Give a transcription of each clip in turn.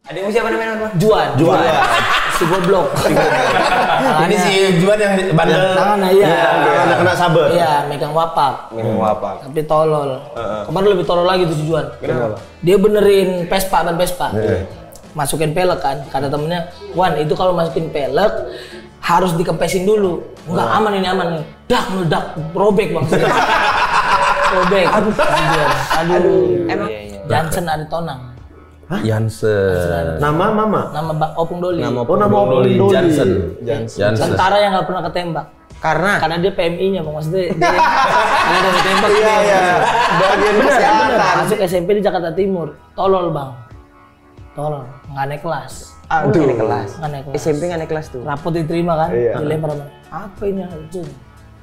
Adikmu siapa namanya? Juan. Si goblok. Ini si Juan yang bandel. Tangan iya. Anak kena sabar. Iya, megang wapak. Tapi tolol. Kemarin lebih tolol lagi tuh si Juan. Kenapa? Dia benerin ban Vespa. Masukin pelek kan. Kata temennya, "Wan, itu kalau masukin pelek harus dikempesin dulu." Enggak, aman ini. Dak, meledak, robek Bang. Robek. Aduh. Emang Jansen ada tonang. Jansen. Nama mama? Nama Opung Doli. Nama Opung Doli. Jansen. Tentara yang nggak pernah ketembak. Karena dia PMI-nya, Bang. Maksudnya dia ada ketembak. Iya. Bagian kesehatan. Masuk SMP di Jakarta Timur. Tolol, Bang. Tolol. Nggak naik kelas. nggak naik kelas. Nggak naik kelas. SMP nggak naik kelas tuh. Rapot diterima kan? Iya. Dilempar sama. Apa ini? Itu.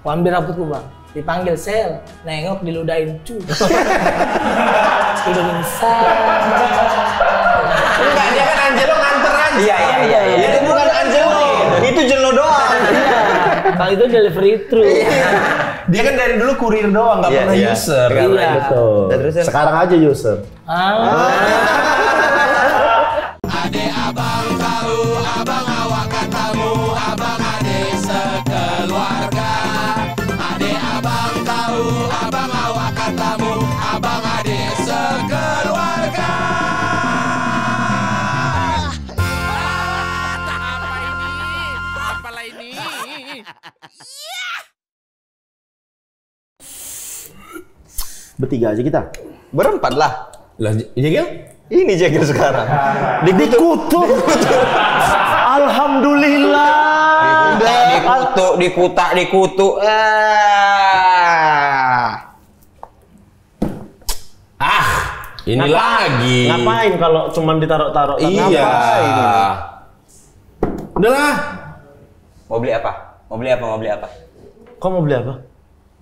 Gua ambil rapotku, Bang. Dipanggil sel, nengok diludahin cu. Diludahin sel. Enggak, dia kan Angelo nganter aja. Iya. Itu bukan Angelo. Itu Jelo doang. Kalau itu delivery through. Dia kan dari dulu kurir doang, nggak pernah user. Iya. Betul. Terus Sekarang aja user. Ade abang tahu, abang awak katamu, abang ade sekeluarga. Ade abang tahu, abang awak katamu, abang ade sekeluarga. Apalah ini? Bertiga aja kita. berempat lah. Lah, Jegel? Ini Jegel sekarang. Dikutuk. Alhamdulillah. Dikutuk. Ini lagi. Ngapain kalau cuman ditaruh-taruh? Iya. Udahlah. Mau beli apa? Kok mau beli apa?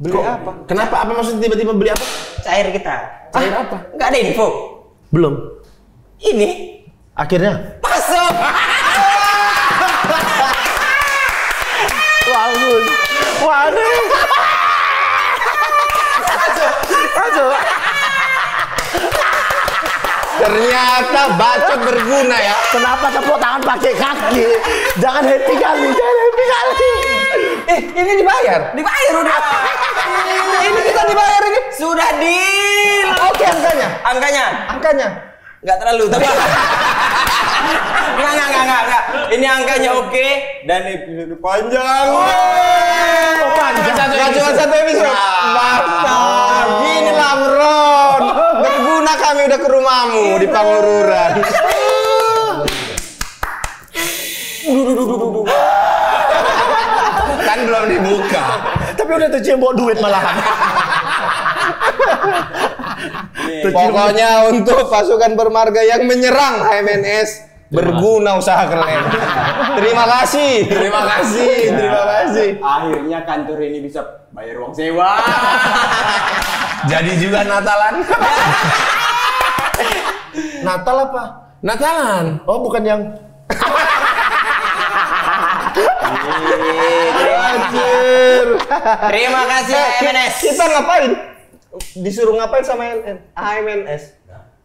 Beli apa? Kenapa? Apa maksudnya tiba-tiba beli apa? Cair kita. Cair apa? Nggak ada info. Belum. Ini Akhirnya. masuk. Bagus. Waduh. Masuk. Ternyata bacot berguna ya. Kenapa tepuk tangan pakai kaki? Jangan happy kali. Ini dibayar udah. Ini kita dibayar ini. Sudah deal. Oke angkanya. Nggak terlalu tapi. Nggak. Ini angkanya oke dan episode panjang. Nggak cuma satu episode. Mantap. Gini lah Ron. Berguna kami udah ke rumahmu di Pangururan. Kan belum dibuka. Tapi udah tercembok duit malahan. Pokoknya untuk pasukan bermarga yang menyerang HMNS berguna usaha kalian. Terima kasih. Akhirnya kantor ini bisa bayar uang sewa. Jadi juga Natalan. Natal apa? Natalan. Oh, bukan yang Terima kasih HMNS. Kita ngapain? Disuruh ngapain sama HMNS?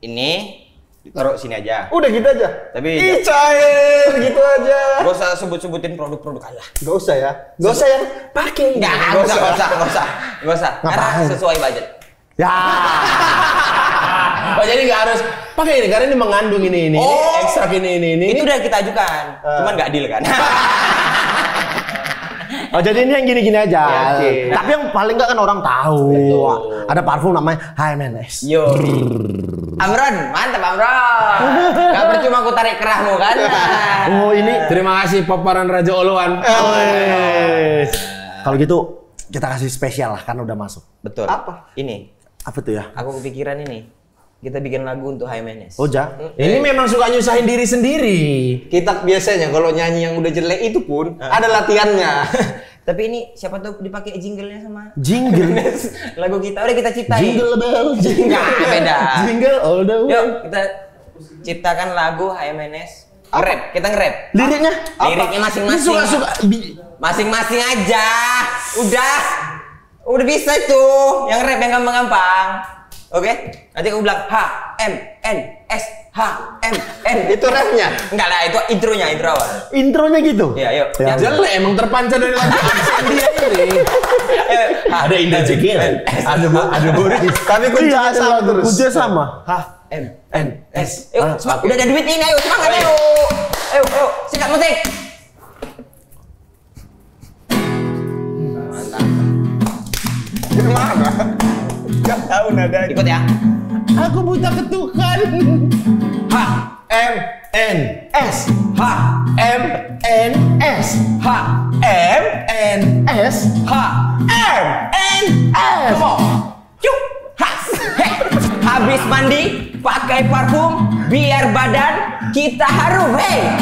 Ini taruh sini aja. Udah gitu aja. Tapi cair gitu aja. gak usah sebut-sebutin produk-produk Allah. Gak usah ya. Gak usah yang pakai. Gak usah. Karena sesuai budget. Ya. Oh, jadi nggak harus pakai ini karena ini mengandung ini ekstrak ini. Itu udah kita ajukan. Cuman nggak deal kan. Oh, jadi ini yang gini-gini aja. Oke. Tapi yang paling nggak kan orang tahu. Betul. Ada parfum namanya HMNS. Yo. Amron, mantap Amron. Gak percuma aku tarik kerahmu kan. Oh, ini. Terima kasih paparan Raja Oluan. Kalau gitu kita kasih spesial lah karena udah masuk. Betul. Apa? Ini. Apa tuh ya? Aku kepikiran ini. Kita bikin lagu untuk HMNS. Oh, ja. Ini memang suka nyusahin diri sendiri. Kita biasanya kalau nyanyi yang udah jelek itu pun ada latihannya. Tapi ini siapa tahu dipakai jingle-nya sama Jingle. lagu kita. Udah kita ciptain. Jingle bell. Enggak, beda. Jingle all the way. Yuk, kita ciptakan lagu HMNS. Nge-rap, kita nge-rap. Liriknya? Liriknya masing-masing. Suka-suka. Masing-masing aja. Udah bisa itu. Yang rap yang gampang-gampang. Oke? Nanti aku bilang HMNS HMN. Itu rapnya? Enggak lah, itu intronya, intro awal. Intronya gitu? Iya, yuk. Ya. Jelek emang terpancar dari lagu aksen dia ini. Ada Indah Cekil, ada Boris. Tapi kuncinya sama terus. Kuncinya sama. HMNS. Yuk, semangat. Udah ada duit ini, ayo semangat ayo. Ayo, sikat musik. Gimana? Gak tahu nadanya. Ikut ya. Aku buta ketukan. HMNS. HMNS. HMNS. HMNS. Come on. Yuk. Habis mandi, pakai parfum, biar badan kita harum. Hey.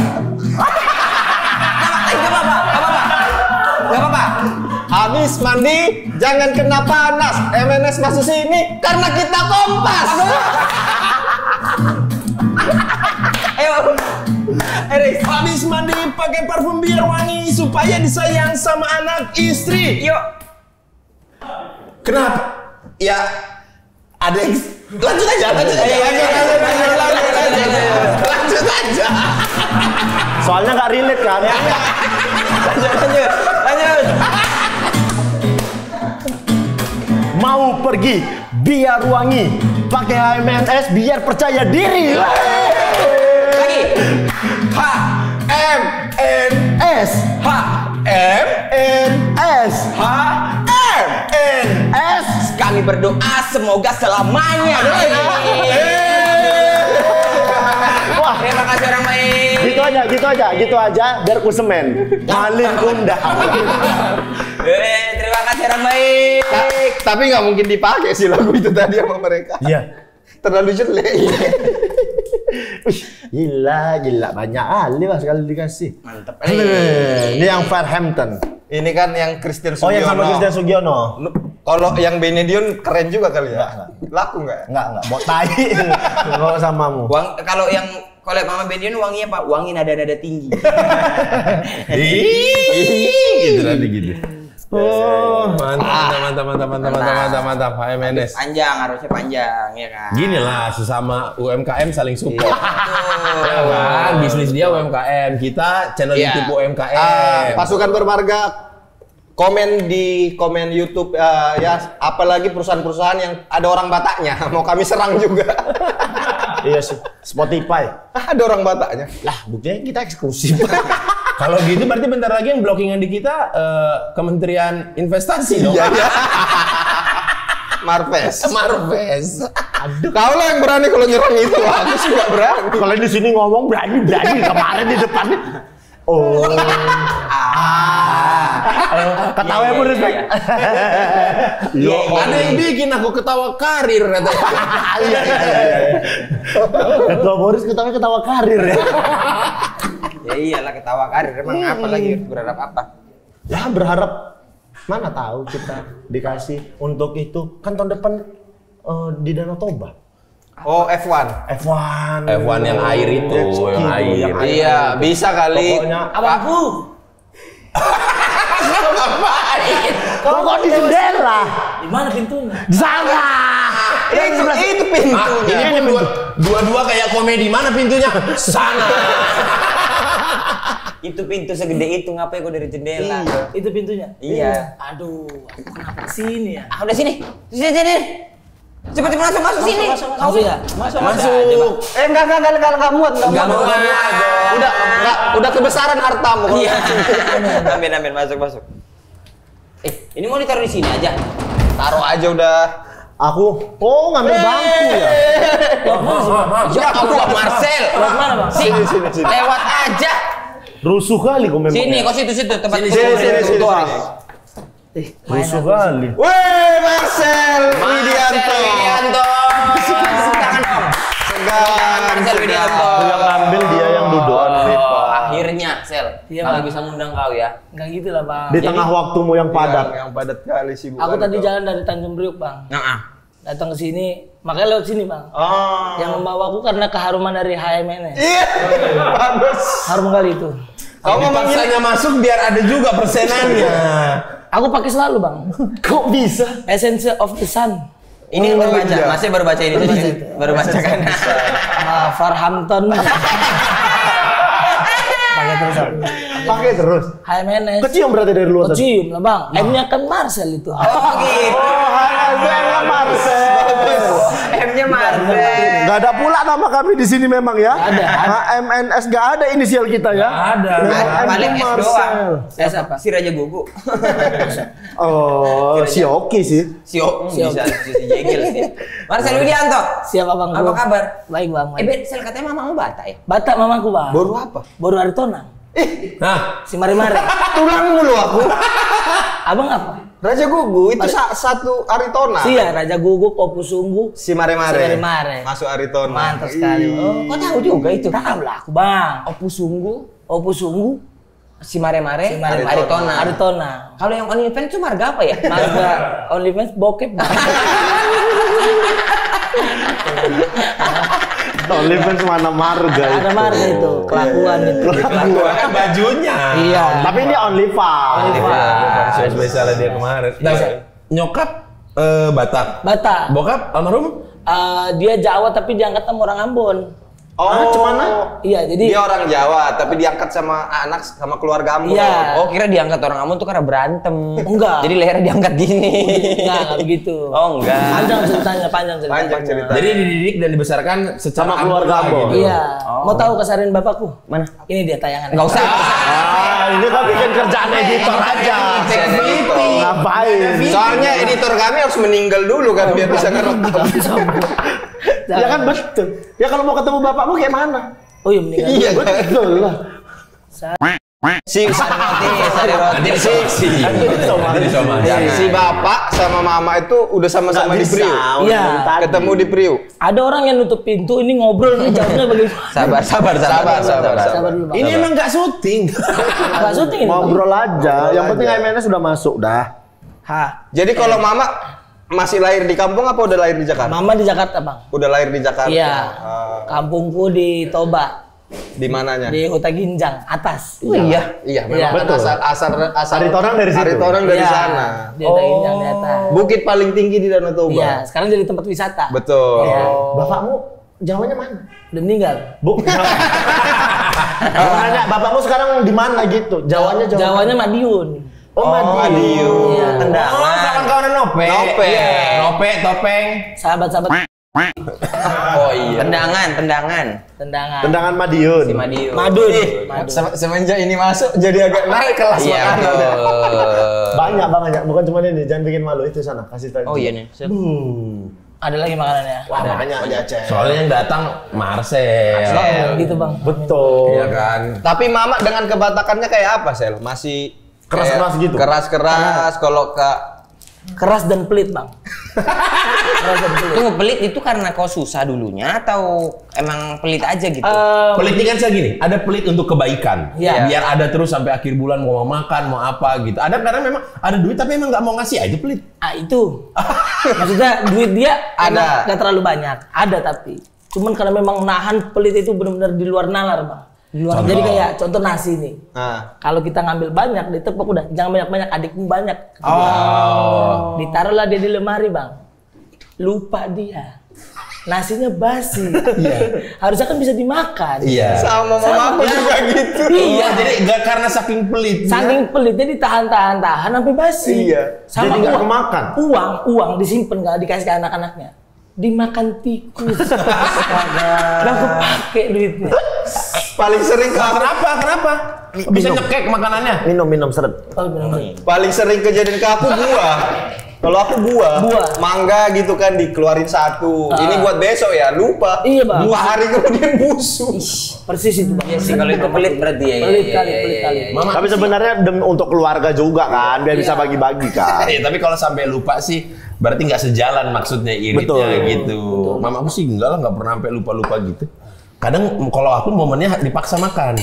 Gak apa-apa. Habis mandi, jangan kena panas. MNS masuk sini karena kita kompas. Ayo. Eris. Habis mandi pakai parfum biar wangi supaya disayang sama anak istri. Yuk. Kenapa? Ya ada yang lanjut aja. Lanjut aja. Soalnya nggak relate kan? Lanjut. Mau pergi biar wangi, pakai HMNS biar percaya diri. Lagi. HMNS. HMNS. HMNS. Kami berdoa semoga selamanya. Wah, terima kasih orang baik. Gitu aja, biar ku semen. Malin kunda. Terima kasih orang baik. Tapi nggak mungkin dipakai sih lagu itu tadi sama mereka. Iya. Terlalu jelek. Gila, banyak ahli mas kalau dikasih. Mantap. Ini yang Farhampton. Ini kan yang Christian Oh, Sugiono. yang sama Christian Sugiono. Kalau yang Benedion keren juga kali ya. Laku nggak? Enggak, mau tai. Kalau samamu. Kalau yang collab Mama Benedion wanginya Pak, wangi nada-nada tinggi. Gitu tadi gitu. Oh, mantap. HMNS. Panjang, harusnya panjang ya kan. Gini lah, sesama UMKM saling support. Ya kan, bisnis dia UMKM, kita channel Iya. YouTube UMKM. Pasukan bermarga komen di komen YouTube ya, apalagi perusahaan-perusahaan yang ada orang Bataknya mau kami serang juga. Iya sih, Spotify. Ada orang Bataknya. Lah, buktinya kita eksklusif. Kalau gitu berarti bentar lagi yang blockingan di kita Kementerian Investasi dong. Iya. Marves. Aduh, kau lah yang berani kalau nyerang itu. Aku sih nggak berani. Kalau di sini ngomong berani kemarin di depan. Oh. Ketawa pun respect. Yo, ada yang bikin aku ketawa karir katanya. Iya. Ketua Boris ketawa karir ya. Ya iyalah ketawa karir, emang apa lagi berharap apa? Ya berharap mana tahu kita dikasih untuk itu kan tahun depan di Danau Toba. Oh, F1. F1 yang air itu, yang air. Iya, bisa kali. Pokoknya Abangku. kok di jendela? Di mana pintunya? Di sana. Itu pintu. Ini pun dua-dua kayak komedi. Mana pintunya? Sana. Itu pintu segede itu ngapain kok dari jendela? Itu pintunya? Iya. Aduh, aku kenapa kesini ya? Ah, udah sini. Sini. Cepet masuk sini. Masuk ya? Masuk. Enggak muat. Udah kebesaran hartamu. Iya. Amin, masuk. Ini mau ditaruh di sini aja. Taruh aja udah. Aku ngambil bangku ya. Ya Allah, Marcel. Lewat mana, Bang? Sini. Lewat aja. Rusuh kali kok memang. Sini, kok situ tempat Sini. Rusuh kali. Weh, Marcel Widianto. Tangan Om. Marcel Widianto. Yang ngambil dia yang dudukan. Akhirnya, Sel. Iya, Kalau Bang. bisa ngundang kau ya. Enggak gitu lah, Bang. Di tengah waktumu yang padat. Yang padat kali sih. Aku tadi jalan dari Tanjung Priok, Bang. Datang ke sini, makanya lewat sini, Bang. Oh. Yang membawaku karena keharuman dari HMNS. Iya. Bagus. Harum kali itu. Kau ngomong Paksanya masuk biar ada juga persenannya. Aku pakai selalu, Bang. Kok bisa? Essence of the Sun. Ini baru baca, masih baru baca ini. Baru baca kan. Farhampton. Pakai terus. HMNS. Kecium berarti dari luar tadi. Kecium lah bang. M-nya kan Marcel itu. Oh gitu. HMNS Marcel. M-nya Marcel. Gak ada pula nama kami di sini memang ya. Ada. HMNS gak ada inisial kita ya. Ada. Paling S doang. S apa? Si Raja Gugu. Oh, si Oki sih. Bisa si Jegel sih. Marcel Widianto. Siapa bang? Apa kabar? Baik bang. Bet, Sel katanya mamamu Batak ya? Batak mamaku bang. Baru apa? Baru Aritonang. Nah, Si Mare-Mare. Tulang mulu aku. Abang apa? Raja Gugu itu satu Aritona. Sia Raja Guguk, Opu Sungguh. Si Mare-Mare. Si Mare-Mare. Masuk Aritona. Mantap sekali. Oh, kok tahu juga itu? Tahu lah aku bang. Opu Sungguh, Opu Sungguh. si Mare-Mare, Si Mare-Mare. Aritona. Aritona. Kalau yang OnlyFans itu marga apa ya? Marga OnlyFans bokep. Bang. OnlyFans mana marga itu. Ada marga itu, kelakuan itu. kan bajunya. Iya. Tapi ini OnlyFans. Spesialnya dia kemarin. Nah, nyokap Batak. Batak. Bokap almarhum? Dia Jawa tapi diangkat sama orang Ambon. Oh, cuman Iya, jadi dia orang Jawa tapi diangkat sama anak sama keluarga Ambon. Iya. Oh, kira diangkat orang Ambon tuh karena berantem. Enggak. Jadi lehernya diangkat gini. enggak begitu. Oh, enggak. Panjang ceritanya, panjang cerita. Jadi dididik dan dibesarkan secara Sama keluarga Ambon. Ambon. Iya. Mau tahu keseharian bapakku? Mana? Ini dia tayangan. Enggak usah. Ini kan bikin kerjaan editor aja. Ngapain? Soalnya editor kami harus meninggal dulu kan biar bisa ngerekam. Ya kan betul. Ya kalau mau ketemu bapakmu kayak mana? Oh iya meninggal. Iya, Betul lah. si Nanti si bapak sama mama itu udah sama-sama di Priuk. Iya. Ketemu di Priuk. Ada orang yang nutup pintu, ini ngobrol, ini jawabnya bagaimana? Sabar Dulu, Bang. Ini emang nggak syuting. Nggak syuting ini, Bang. Ngobrol aja. Yang penting MNS sudah masuk dah. Jadi kalau mama masih lahir di kampung apa udah lahir di Jakarta? Mama di Jakarta, Bang. Udah lahir di Jakarta. Iya. Kampungku di Toba, Di mananya? di Huta Ginjang, atas. Oh iya. Iya, Iya, memang kan asal Aritonang dari situ. Aritonang dari Iya, sana. Di Huta Ginjang di atas. Bukit paling tinggi di Danau Toba. Iya, sekarang jadi tempat wisata. Betul. Iya. Bapakmu Jawanya mana? Udah meninggal. Bu. Nanya, bapakmu sekarang di mana gitu? Jawanya Madiun. Oh, Madiun. Iya. Oh, kawan-kawan Nope. Nope. Iya. Nope, topeng. Sahabat-sahabat Oh iya. Tendangan. Tendangan Madiun. Si Madiun. Madun. Semenjak ini masuk jadi agak naik kelas Iya, makanan. betul. Banyak. Bukan cuma ini, jangan bikin malu itu sana. Kasih tahu. Oh iya nih. Ada lagi makanannya. Banyak aja, Cek. Soalnya yang datang Marcel. Gitu, Bang. Betul. Iya kan? Tapi mama dengan kebatakannya kayak apa, Sel? Masih Keras-keras kayak gitu? Keras-keras kalau Keras dan pelit, Bang. Keras dan pelit. Tunggu, pelit itu karena kau susah dulunya atau emang pelit aja gitu? Pelit ini kan saya gini, ada pelit untuk kebaikan. Iya. Biar ada terus sampai akhir bulan mau makan, mau apa gitu. Ada karena memang ada duit tapi emang nggak mau ngasih aja pelit. Itu. Maksudnya duit dia Ada. nggak terlalu banyak. Ada tapi. Cuman karena memang nahan pelit itu benar-benar di luar nalar, Bang. Di luar. Jadi kayak contoh nasi nih. Nah, Kalau kita ngambil banyak, ditepuk udah. Jangan banyak-banyak, adikmu banyak. Oh. Ditaruhlah dia di lemari, Bang. Lupa dia. Nasinya basi. Harusnya kan bisa dimakan. Iya. sama mama aku juga gitu. Iya, jadi nggak karena saking pelit. Saking pelitnya ditahan sampai basi. Iya. Sama Jadi nggak uang, kemakan? Uang disimpan nggak dikasih ke anak-anaknya. Dimakan tikus. Nggak kepake duitnya. Paling sering Kenapa? Bisa nyekek makanannya. Minum seret. Oh, benar-benar. paling sering kejadian ke aku buah. Kalau aku buah, mangga gitu kan dikeluarin satu. Ini buat besok ya, lupa. Iya, Bang. 2 hari kemudian busuk. Persis itu, Bang. Iya sih, kalau itu pelit berarti ya. Pelit kali. Mama, Tapi sebenarnya untuk keluarga juga kan, biar bisa bagi-bagi kan. tapi kalau sampai lupa sih berarti nggak sejalan maksudnya iritnya Betul. gitu. Mama aku sih enggak lah, nggak pernah sampai lupa-lupa gitu. Kadang kalau aku momennya dipaksa makan.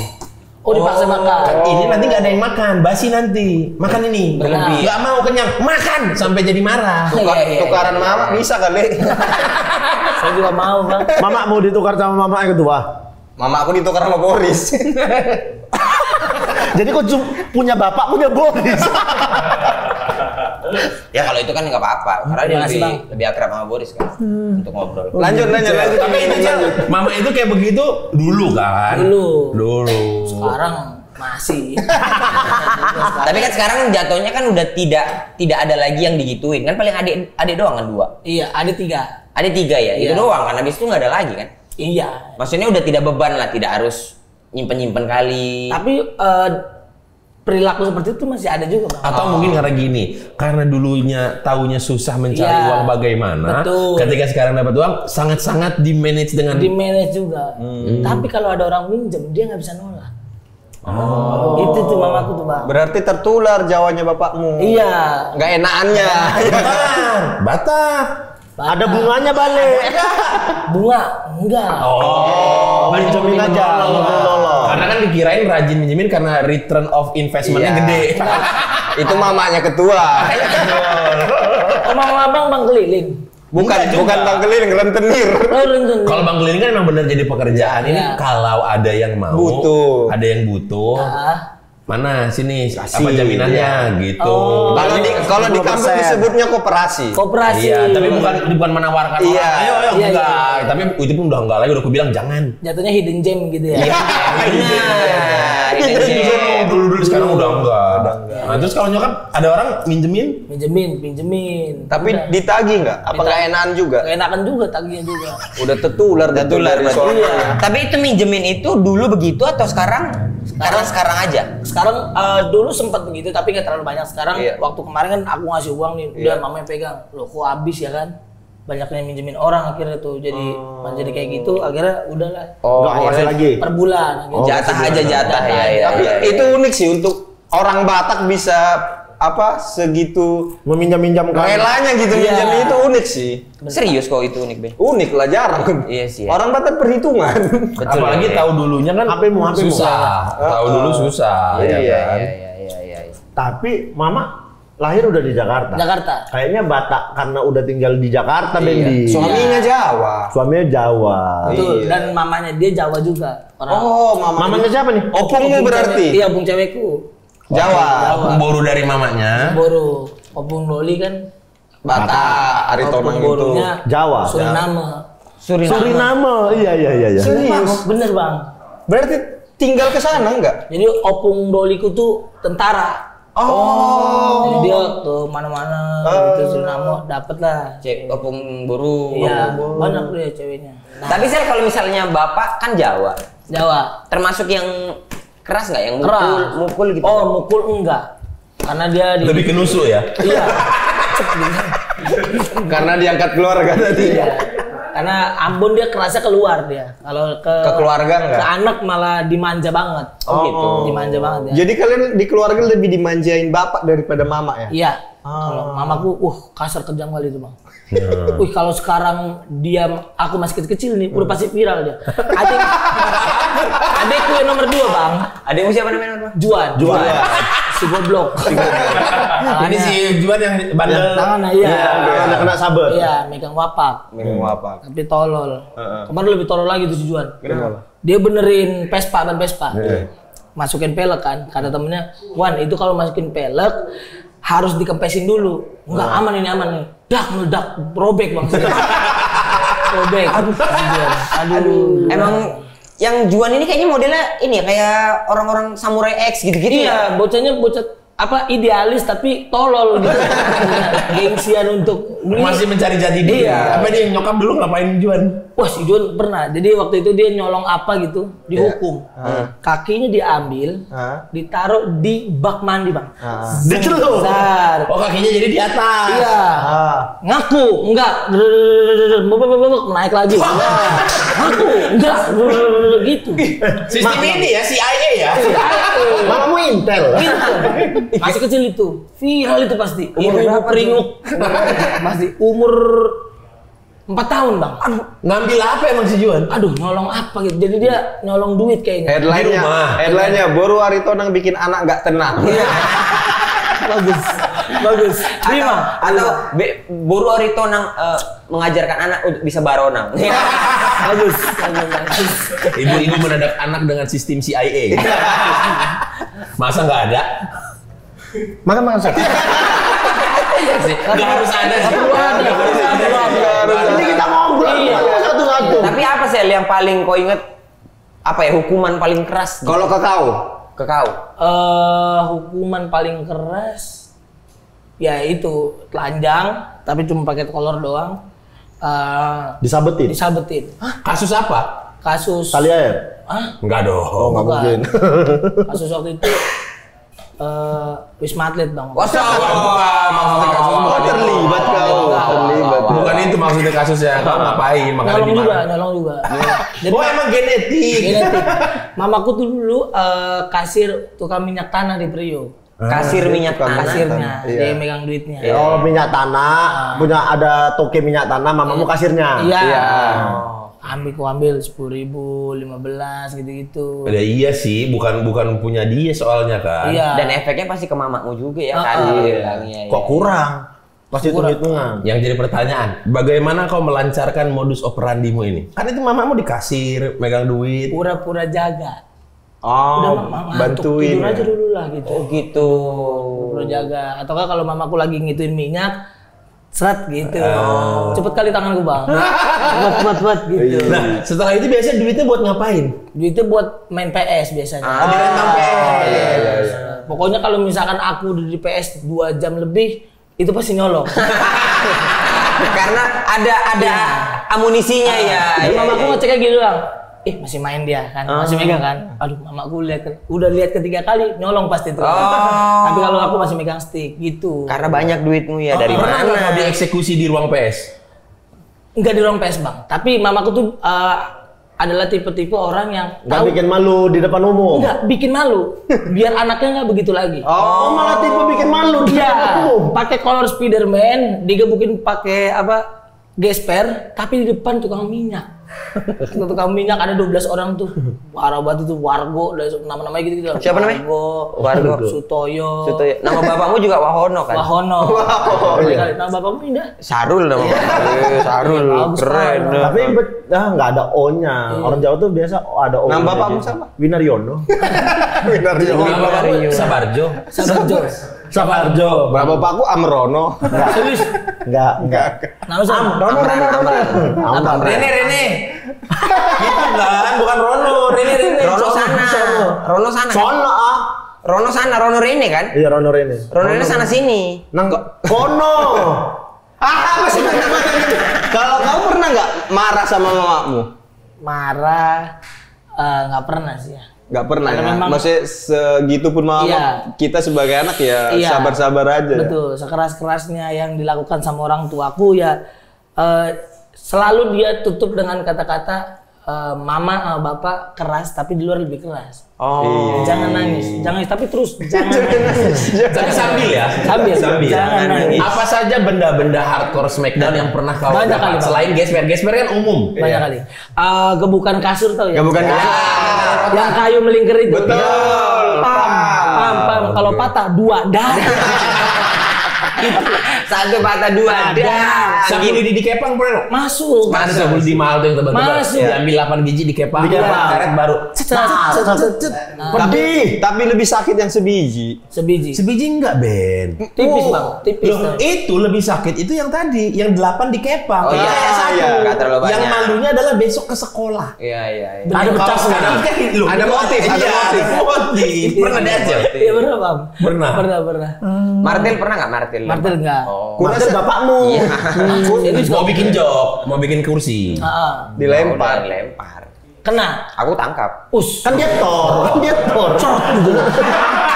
Oh, dipaksa makan. Ini nanti nggak ada yang makan, basi nanti. Makan ini. Berlebih. Nggak mau kenyang, makan sampai jadi marah. Iya. Tukaran mama bisa kali. Saya juga mau, Bang. Mama mau ditukar sama mama yang kedua. Mama aku ditukar sama Boris. Jadi kok punya bapak, punya Boris. Ya kalau itu kan nggak apa-apa, karena dia Makasih, Bang. lebih akrab sama Boris kan untuk ngobrol. Lanjut. Tapi intinya mama itu kayak begitu dulu kan? Dulu. Sekarang masih. Tapi kan sekarang jatuhnya kan udah tidak ada lagi yang digituin. Kan paling adik doang kan 2. Iya, ada 3. Ada 3 ya? Itu Iya. doang kan, habis itu nggak ada lagi kan? Iya. Maksudnya udah tidak beban lah, tidak harus nyimpen kali. Tapi perilaku seperti itu masih ada juga, Bang. Atau mungkin karena gini, karena dulunya taunya susah mencari Iya. uang bagaimana, Betul. ketika sekarang dapat uang sangat-sangat di manage dengan Di manage juga. Tapi kalau ada orang minjem, dia nggak bisa nolak. Itu tuh mamaku tuh, Bang. Berarti tertular Jawanya bapakmu. Iya. Nggak enaannya. Batak. Ada bunganya balik. Bunga enggak. Minjemin aja. Karena kan dikirain rajin minjemin karena return of investmentnya Iya. gede. Itu mamanya ketua. Mama abang bang keliling. Bukan bang keliling, rentenir. Oh, rentenir. Kalau Bang Keliling kan emang bener jadi pekerjaan. Ini Iya. kalau ada yang mau, Butuh. ada yang butuh, Ah. mana sini apa Kasih, jaminannya gitu. Kalau di kampung disebutnya koperasi. Koperasi. Iya, tapi bukan menawarkan Iya. orang. Ayo, Iya, enggak. iya. Tapi itu pun udah enggak lagi, udah aku bilang jangan. Jatuhnya hidden gem gitu ya. Nah, Dulu sekarang udah enggak. Nah, terus kalau nyokap ada orang minjemin, Pinjemin. Tapi Udah. ditagih nggak? Apa nggak enakan juga? Nggak enakan juga tagihnya juga. Udah tertular dari sono. Iya. Tapi itu minjemin itu dulu begitu atau sekarang aja? Sekarang dulu sempat begitu tapi nggak terlalu banyak. Sekarang Iya. waktu kemarin kan aku ngasih uang nih, udah mamanya pegang. Loh kok habis ya kan? Banyaknya minjemin orang akhirnya tuh jadi kayak gitu akhirnya udahlah Nggak kasih lagi. per bulan gitu. Jatah aja jatah ya. Tapi itu unik sih untuk orang Batak bisa segitu Meminjam-minjamkan. relanya gitu Iya. minjemin itu unik sih. Serius kok itu unik, Be. Unik lah jarang. Iya sih. Ya. Orang Batak perhitungan. Betul. apalagi ya. tahu dulunya kan HP-mu. susah. Tahu dulu susah, ya Iya. kan? Iya. Tapi mama lahir udah di Jakarta. Jakarta. Kayaknya Batak karena udah tinggal di Jakarta, Bendi. Suaminya Jawa. Suaminya Jawa. Betul. Dan mamanya dia Jawa juga. Orang. Oh, mamanya Mamanya siapa nih? opungmu berarti. Iya, opung cewekku. Jawa. Pemburu dari mamanya. Boru. Opung Loli kan Batak, Aritonang itu. Borunya Jawa. Suriname. Suriname. Iya. Serius? Bener, Bang. Berarti tinggal ke sana enggak? Jadi opung Doliku tuh tentara. Jadi dia ke mana-mana gitu Suriname dapet lah. Cek opung buru. Iya, banyak dia ceweknya. Nah, Tapi Sel kalau misalnya bapak kan Jawa, Jawa. termasuk yang keras nggak, yang Keras. mukul gitu? Oh, mukul enggak. Karena dia di Lebih ke nusuk ya. Iya. Karena diangkat keluarga tadi. Iya. Karena Ambon dia kerasnya keluar dia. Kalau ke keluarga enggak? Ke anak malah dimanja banget. Oh, gitu. Dimanja banget ya. Jadi kalian di keluarga lebih dimanjain bapak daripada mama ya? Iya. Kalau mamaku, kasar kejam kali itu, Bang. Wih, kalau sekarang aku masih kecil-kecil nih, udah pasti viral dia. Adekku yang nomor 2, Bang. Adekmu siapa namanya? Juan. Si goblok. Ini si Juan yang bandel. Tangan, iya. Ada kena saber. Iya, megang wapak. Minum apa? Tapi tolol. Kemarin lebih tolol lagi tuh si Juan. Kenapa? Dia benerin Vespa. Masukin pelek kan. Kata temennya, Wan itu kalau masukin pelek harus dikempesin dulu. Enggak aman nih. Meledak, robek Bang. Robek. Aduh. Emang yang Juan ini kayaknya modelnya ini ya, kayak orang-orang samurai X gitu-gitu ya. Iya, bocahnya bocah idealis tapi tolol gitu. Gengsian untuk Masih mencari jati diri. Iya. Apa dia nyokap dulu ngapain Juan? Wah, si Juan pernah. Jadi waktu itu dia nyolong apa gitu, dihukum. Kakinya diambil, ditaruh di bak mandi, Bang. Dicelup. Bentar. Oh, kakinya jadi di atas. Iya. Ngaku, enggak. Naik lagi. Ngaku, enggak. Gitu. Sistem ini ya, CIA ya. Mamamu Intel. Masih kecil itu. Viral itu pasti. Umur berapa? Peringuk. Masih umur 4 tahun, Bang. Ngambil apa emang si Juan? Aduh, nyolong apa gitu. Jadi dia nyolong duit kayaknya. Headline-nya Boru Aritonang bikin anak nggak tenang. Bagus. Terima. Atau Boru Aritonang mengajarkan anak untuk bisa baronang. Bagus. Ibu-ibu mendadak anak dengan sistem CIA. Masa nggak ada? Makan. Iya sih. Nggak harus ada sih. Ini kita ngobrol satu-satu. Tapi apa sih yang paling kau inget? Apa ya hukuman paling keras? Kalau ke kau? Ke kau? Hukuman paling keras ya itu telanjang tapi cuma pakai kolor doang. Disabetin. Kasus apa? Kasus Tali air. Enggak dong. Oh, nggak mungkin. Kasus waktu itu Wisma Atlet bang. Bukan maksudnya kasus Terlibat kau. Terlibat. Bukan itu maksudnya kasusnya. Kau ngapain? Makanya Nyolong juga. Jadi, Oh emang genetik. genetik. Mamaku tuh dulu kasir tukang minyak tanah di Priok. Kasir minyak tanah. Kasirnya, Iya. dia megang duitnya. Oh, minyak tanah, punya ada toke minyak tanah, mamamu kasirnya. Iya. Ambil 10.000, 15 gitu-gitu. Ya iya sih, bukan punya dia soalnya kan. Iya. Dan efeknya pasti ke mamamu juga ya kan? Iya. Kok kurang? Pasti hitung-hitungan. Yang jadi pertanyaan, bagaimana kau melancarkan modus operandimu ini? Kan itu mamamu di kasir, megang duit. Pura-pura jaga. Oh, Udah mama ngantuk, bantuin. tidur aja dulu lah gitu. Oh gitu. Pura jaga. Ataukah kalau mamaku lagi ngituin minyak, seret gitu. Cepet kali tanganku bang. Buat gitu. Nah, setelah itu biasanya duitnya buat ngapain? Duitnya buat main PS biasanya. Di rentang PS. Pokoknya kalau misalkan aku udah di PS 2 jam lebih, itu pasti nyolong. Karena ada amunisinya ya. Dan mamaku ngeceknya gitu bang. Masih main dia kan, masih megang kan. Aduh, mamaku udah lihat ketiga kali nyolong pasti tuh. Tapi kalau aku masih megang stick gitu. Karena banyak duitmu ya dari Pernah nggak kau mana? dieksekusi di ruang PS? Enggak di ruang PS bang. Tapi mamaku tuh adalah tipe-tipe orang yang Nggak bikin malu di depan umum. Enggak, bikin malu. Biar anaknya nggak begitu lagi. Oh, malah tipe bikin malu di depan Iya, umum. pakai kolor Spiderman, digebukin pakai apa? Gesper, tapi di depan tukang minyak. Tukang minyak ada 12 orang tuh. Parah banget itu Wargo, nama-namanya gitu-gitu. Siapa namanya? Wargo, Sutoyo. Nama bapakmu juga Wahono kan? Wahono. Nama bapakmu indah. Sarul nama bapakmu. Sarul. Bagus, Keren. Pak. Tapi nggak ada O-nya. Orang Jawa tuh biasa ada O. Nama bapakmu siapa? Winaryono. Sabarjo. Sabarjo. Saparjo. Berapa bapakku Amrono? Serius. Enggak. Nama siapa? Rono. Rene. Gitu kan, bukan Rono. Rene. Rono sana. Rono sana. Sono ah. Rono sana. Rono Rene kan? Iya Rono Rene. Rono Rene sana sini. Kono. Masih Kalau kamu pernah nggak marah sama mamamu? Marah. Nggak pernah sih ya. Nggak pernah Karena ya? memang- Maksudnya segitu pun mama Iya. kita sebagai anak ya Iya. sabar-sabar aja. Betul, sekeras-kerasnya yang dilakukan sama orang tuaku ya selalu dia tutup dengan kata-kata mama, bapak keras tapi di luar lebih keras. Jangan nangis, tapi terus jangan nangis. Tapi sambil ya. Sambil. Jangan nangis. Apa saja benda-benda hardcore Smackdown yang pernah kau Banyak kali, dapat Bang. selain gesper kan umum. Banyak kali. Gebukan kasur tau ya? Gebukan kasur. Yang kayu melingkar itu. Betul. Pam. Kalau patah 2 dah. Satu patah dua. Dah. Sabu lidi di kepang pernah? Masuk. Ada sabu lidi mahal tuh yang tebal-tebal. Masuk. Diambil 8 biji di kepang. Dikepang. Karet baru. Tapi lebih sakit yang sebiji. Sebiji. Sebiji enggak, Ben. Tipis bang, tipis. Loh, itu lebih sakit itu yang tadi, yang 8 di kepang. Oh, Itu iya. kayak satu. Iya, nggak terlalu banyak. Yang malunya adalah besok ke sekolah. Iya. Ada pecah Sekarang kan loh, Ada itu motif, ada iya, motif. ada motif. Pernah diajak? Iya pernah bang. Pernah. Pernah. Martil pernah nggak Martil? Martil enggak. Kurasa bapakmu. Serius Mau kok. bikin jok, mau bikin kursi. Dilempar. Lempar. Kena. Aku tangkap. Kan dia Thor.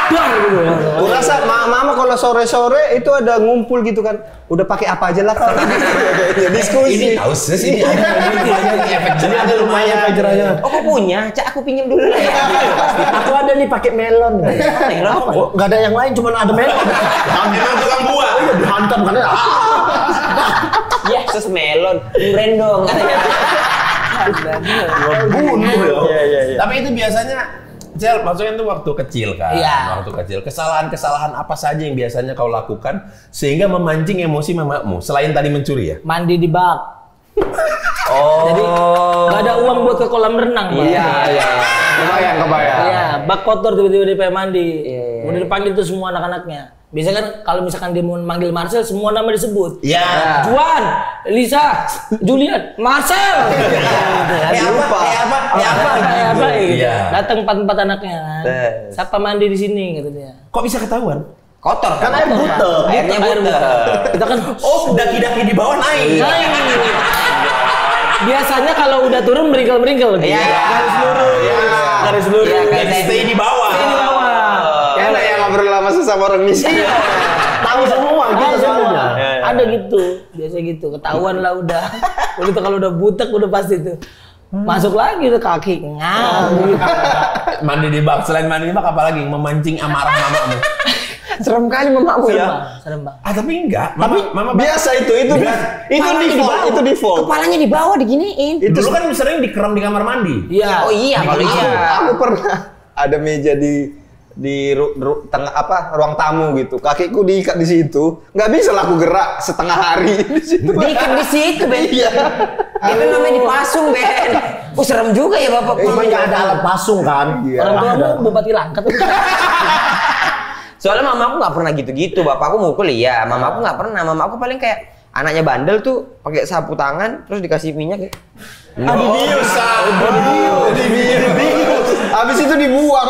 Dar gitu. Kurasa mama kalau sore-sore itu ada ngumpul gitu kan. Udah pakai apa aja lah kau. Ya, diskusi. Ini tahu sih ini ada efek jerah ada lumayan efek jerahnya. Oh, kok punya? Cak, aku pinjam dulu lah ya. Aku ada nih pakai melon. Oh, nggak ada yang lain, cuma ada melon. Emang tukang buah. Dihantam kan ya. Ya, sus melon. Duren dong katanya. Bunuh ya. Tapi itu biasanya Cel, maksudnya itu waktu kecil kan? Iya. Waktu kecil. Kesalahan-kesalahan apa saja yang biasanya kau lakukan sehingga memancing emosi mamamu? Selain tadi mencuri ya? Mandi di bak. Oh. Jadi nggak ada uang buat ke kolam renang. Bang. Iya. Kebayang. Iya, bak kotor tiba-tiba dia pengen mandi. Iya. Udah dipanggil tuh semua anak-anaknya. Biasanya kan kalau misalkan dia mau manggil Marcel, semua nama disebut. Ya. Juan, Lisa, Julian, Marcel. Kayak apa? Iya. Datang 4 anaknya kan. Siapa mandi di sini katanya. Kok bisa ketahuan? Kotor Kan air butek. Airnya butek. Kita kan daki-daki di bawah naik. biasanya kalau udah turun meringkel-meringkel. Iya. Garis lurus. Jadi stay di bawah. Stay di bawah. Enak ya ngobrol sama sesama orang miskin. Tahu semua gitu soalnya. Ada gitu, biasa gitu. Ketahuan lah udah. Udah tuh kalau udah butek udah pasti tuh. Masuk lagi tuh kaki Mandi di bak, selain mandi di bak apalagi memancing amarah mamamu. Serem kali mamamu ya. Serem bang. Ah tapi enggak, mama Biasa itu default. Kepalanya di bawah diginiin. Dulu kan sering dikerem di kamar mandi. Iya. Oh iya, kalau iya. Aku pernah ada meja di tengah ruang tamu gitu. Kakiku diikat di situ. Nggak bisa lah aku gerak setengah hari di situ. Diikat di situ, Ben. Iya. Itu namanya dipasung, Ben. Serem juga ya Bapak. Emang nggak ada alat pasung kan? Orang tuamu Bupati Langkat. Soalnya mamaku nggak pernah gitu-gitu. Bapakku mukul iya, mamaku nggak pernah. Mamaku paling kayak anaknya bandel tuh pakai sapu tangan terus dikasih minyak kayak Dibius. Habis itu dibuang.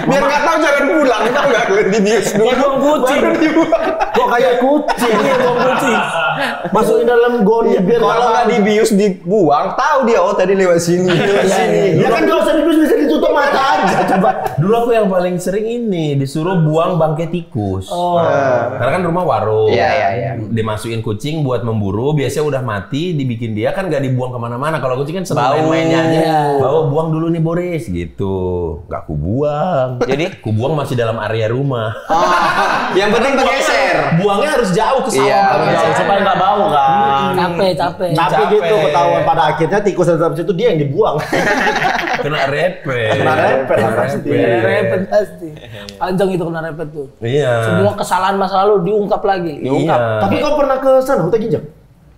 Biar nggak tahu jangan pulang. Tahu nggak dibius dulu. Buang kucing. Baru dibuang. Kok kayak kucing? Buang kucing. Masukin dalam goni biar Kalau nggak dibius dibuang, tahu dia tadi lewat sini. Ya kan kalau usah dibius bisa ditutup mata aja. Coba. Dulu aku yang paling sering ini disuruh buang bangkai tikus. Karena kan rumah warung. Iya. Dimasukin kucing buat memburu, biasanya udah mati, dibikin dia kan nggak dibuang kemana-mana. Kalau kucing kan senang main-mainnya aja. Bawa buang dulu nih Boris gitu. Nggak ku buang. Jadi? Ku buang masih dalam area rumah. Yang penting bergeser. Buangnya harus jauh ke sawah. Iya, Supaya nggak bau kan. Capek. Tapi gitu ketahuan pada akhirnya tikus dalam situ dia yang dibuang. Kena repet. Kena repet pasti. Repet pasti. Panjang itu kena repet tuh. Iya. Semua kesalahan masa lalu diungkap lagi. Iya. Tapi kau pernah ke sana Huta Ginjang?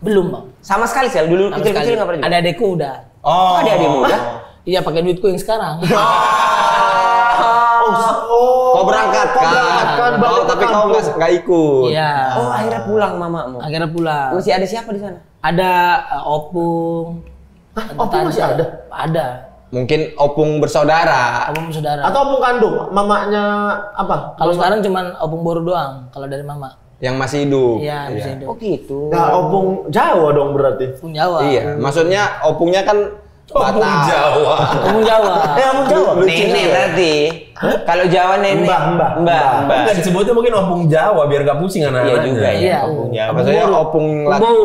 Belum bang. Sama sekali sih. Dulu Sama kecil-kecil sekali. nggak pernah juga. Ada adekku udah. Oh, ada adikmu udah. Iya pakai duitku yang sekarang. Kau berangkat kan? Tapi kau nggak ikut. Iya. Oh, akhirnya pulang mamamu. Akhirnya pulang. Masih ada siapa di sana? Ada opung. Opung masih ada? Ada. Mungkin opung bersaudara. Opung saudara. Atau opung kandung? Mamanya apa? Kalau sekarang cuman opung boru doang. Kalau dari mama. Yang masih hidup. Iya bisa hidup. Oh gitu. Nah, opung Jawa dong berarti. Opung Jawa. Iya, maksudnya opungnya kan Opung Jawa. Opung Jawa. Opung Jawa. Nenek berarti. Kalau Jawa nenek. Mbah. Enggak disebutnya mungkin opung Jawa biar gak pusing anak-anaknya. Iya juga ya. Iya. Opung Jawa. Maksudnya opung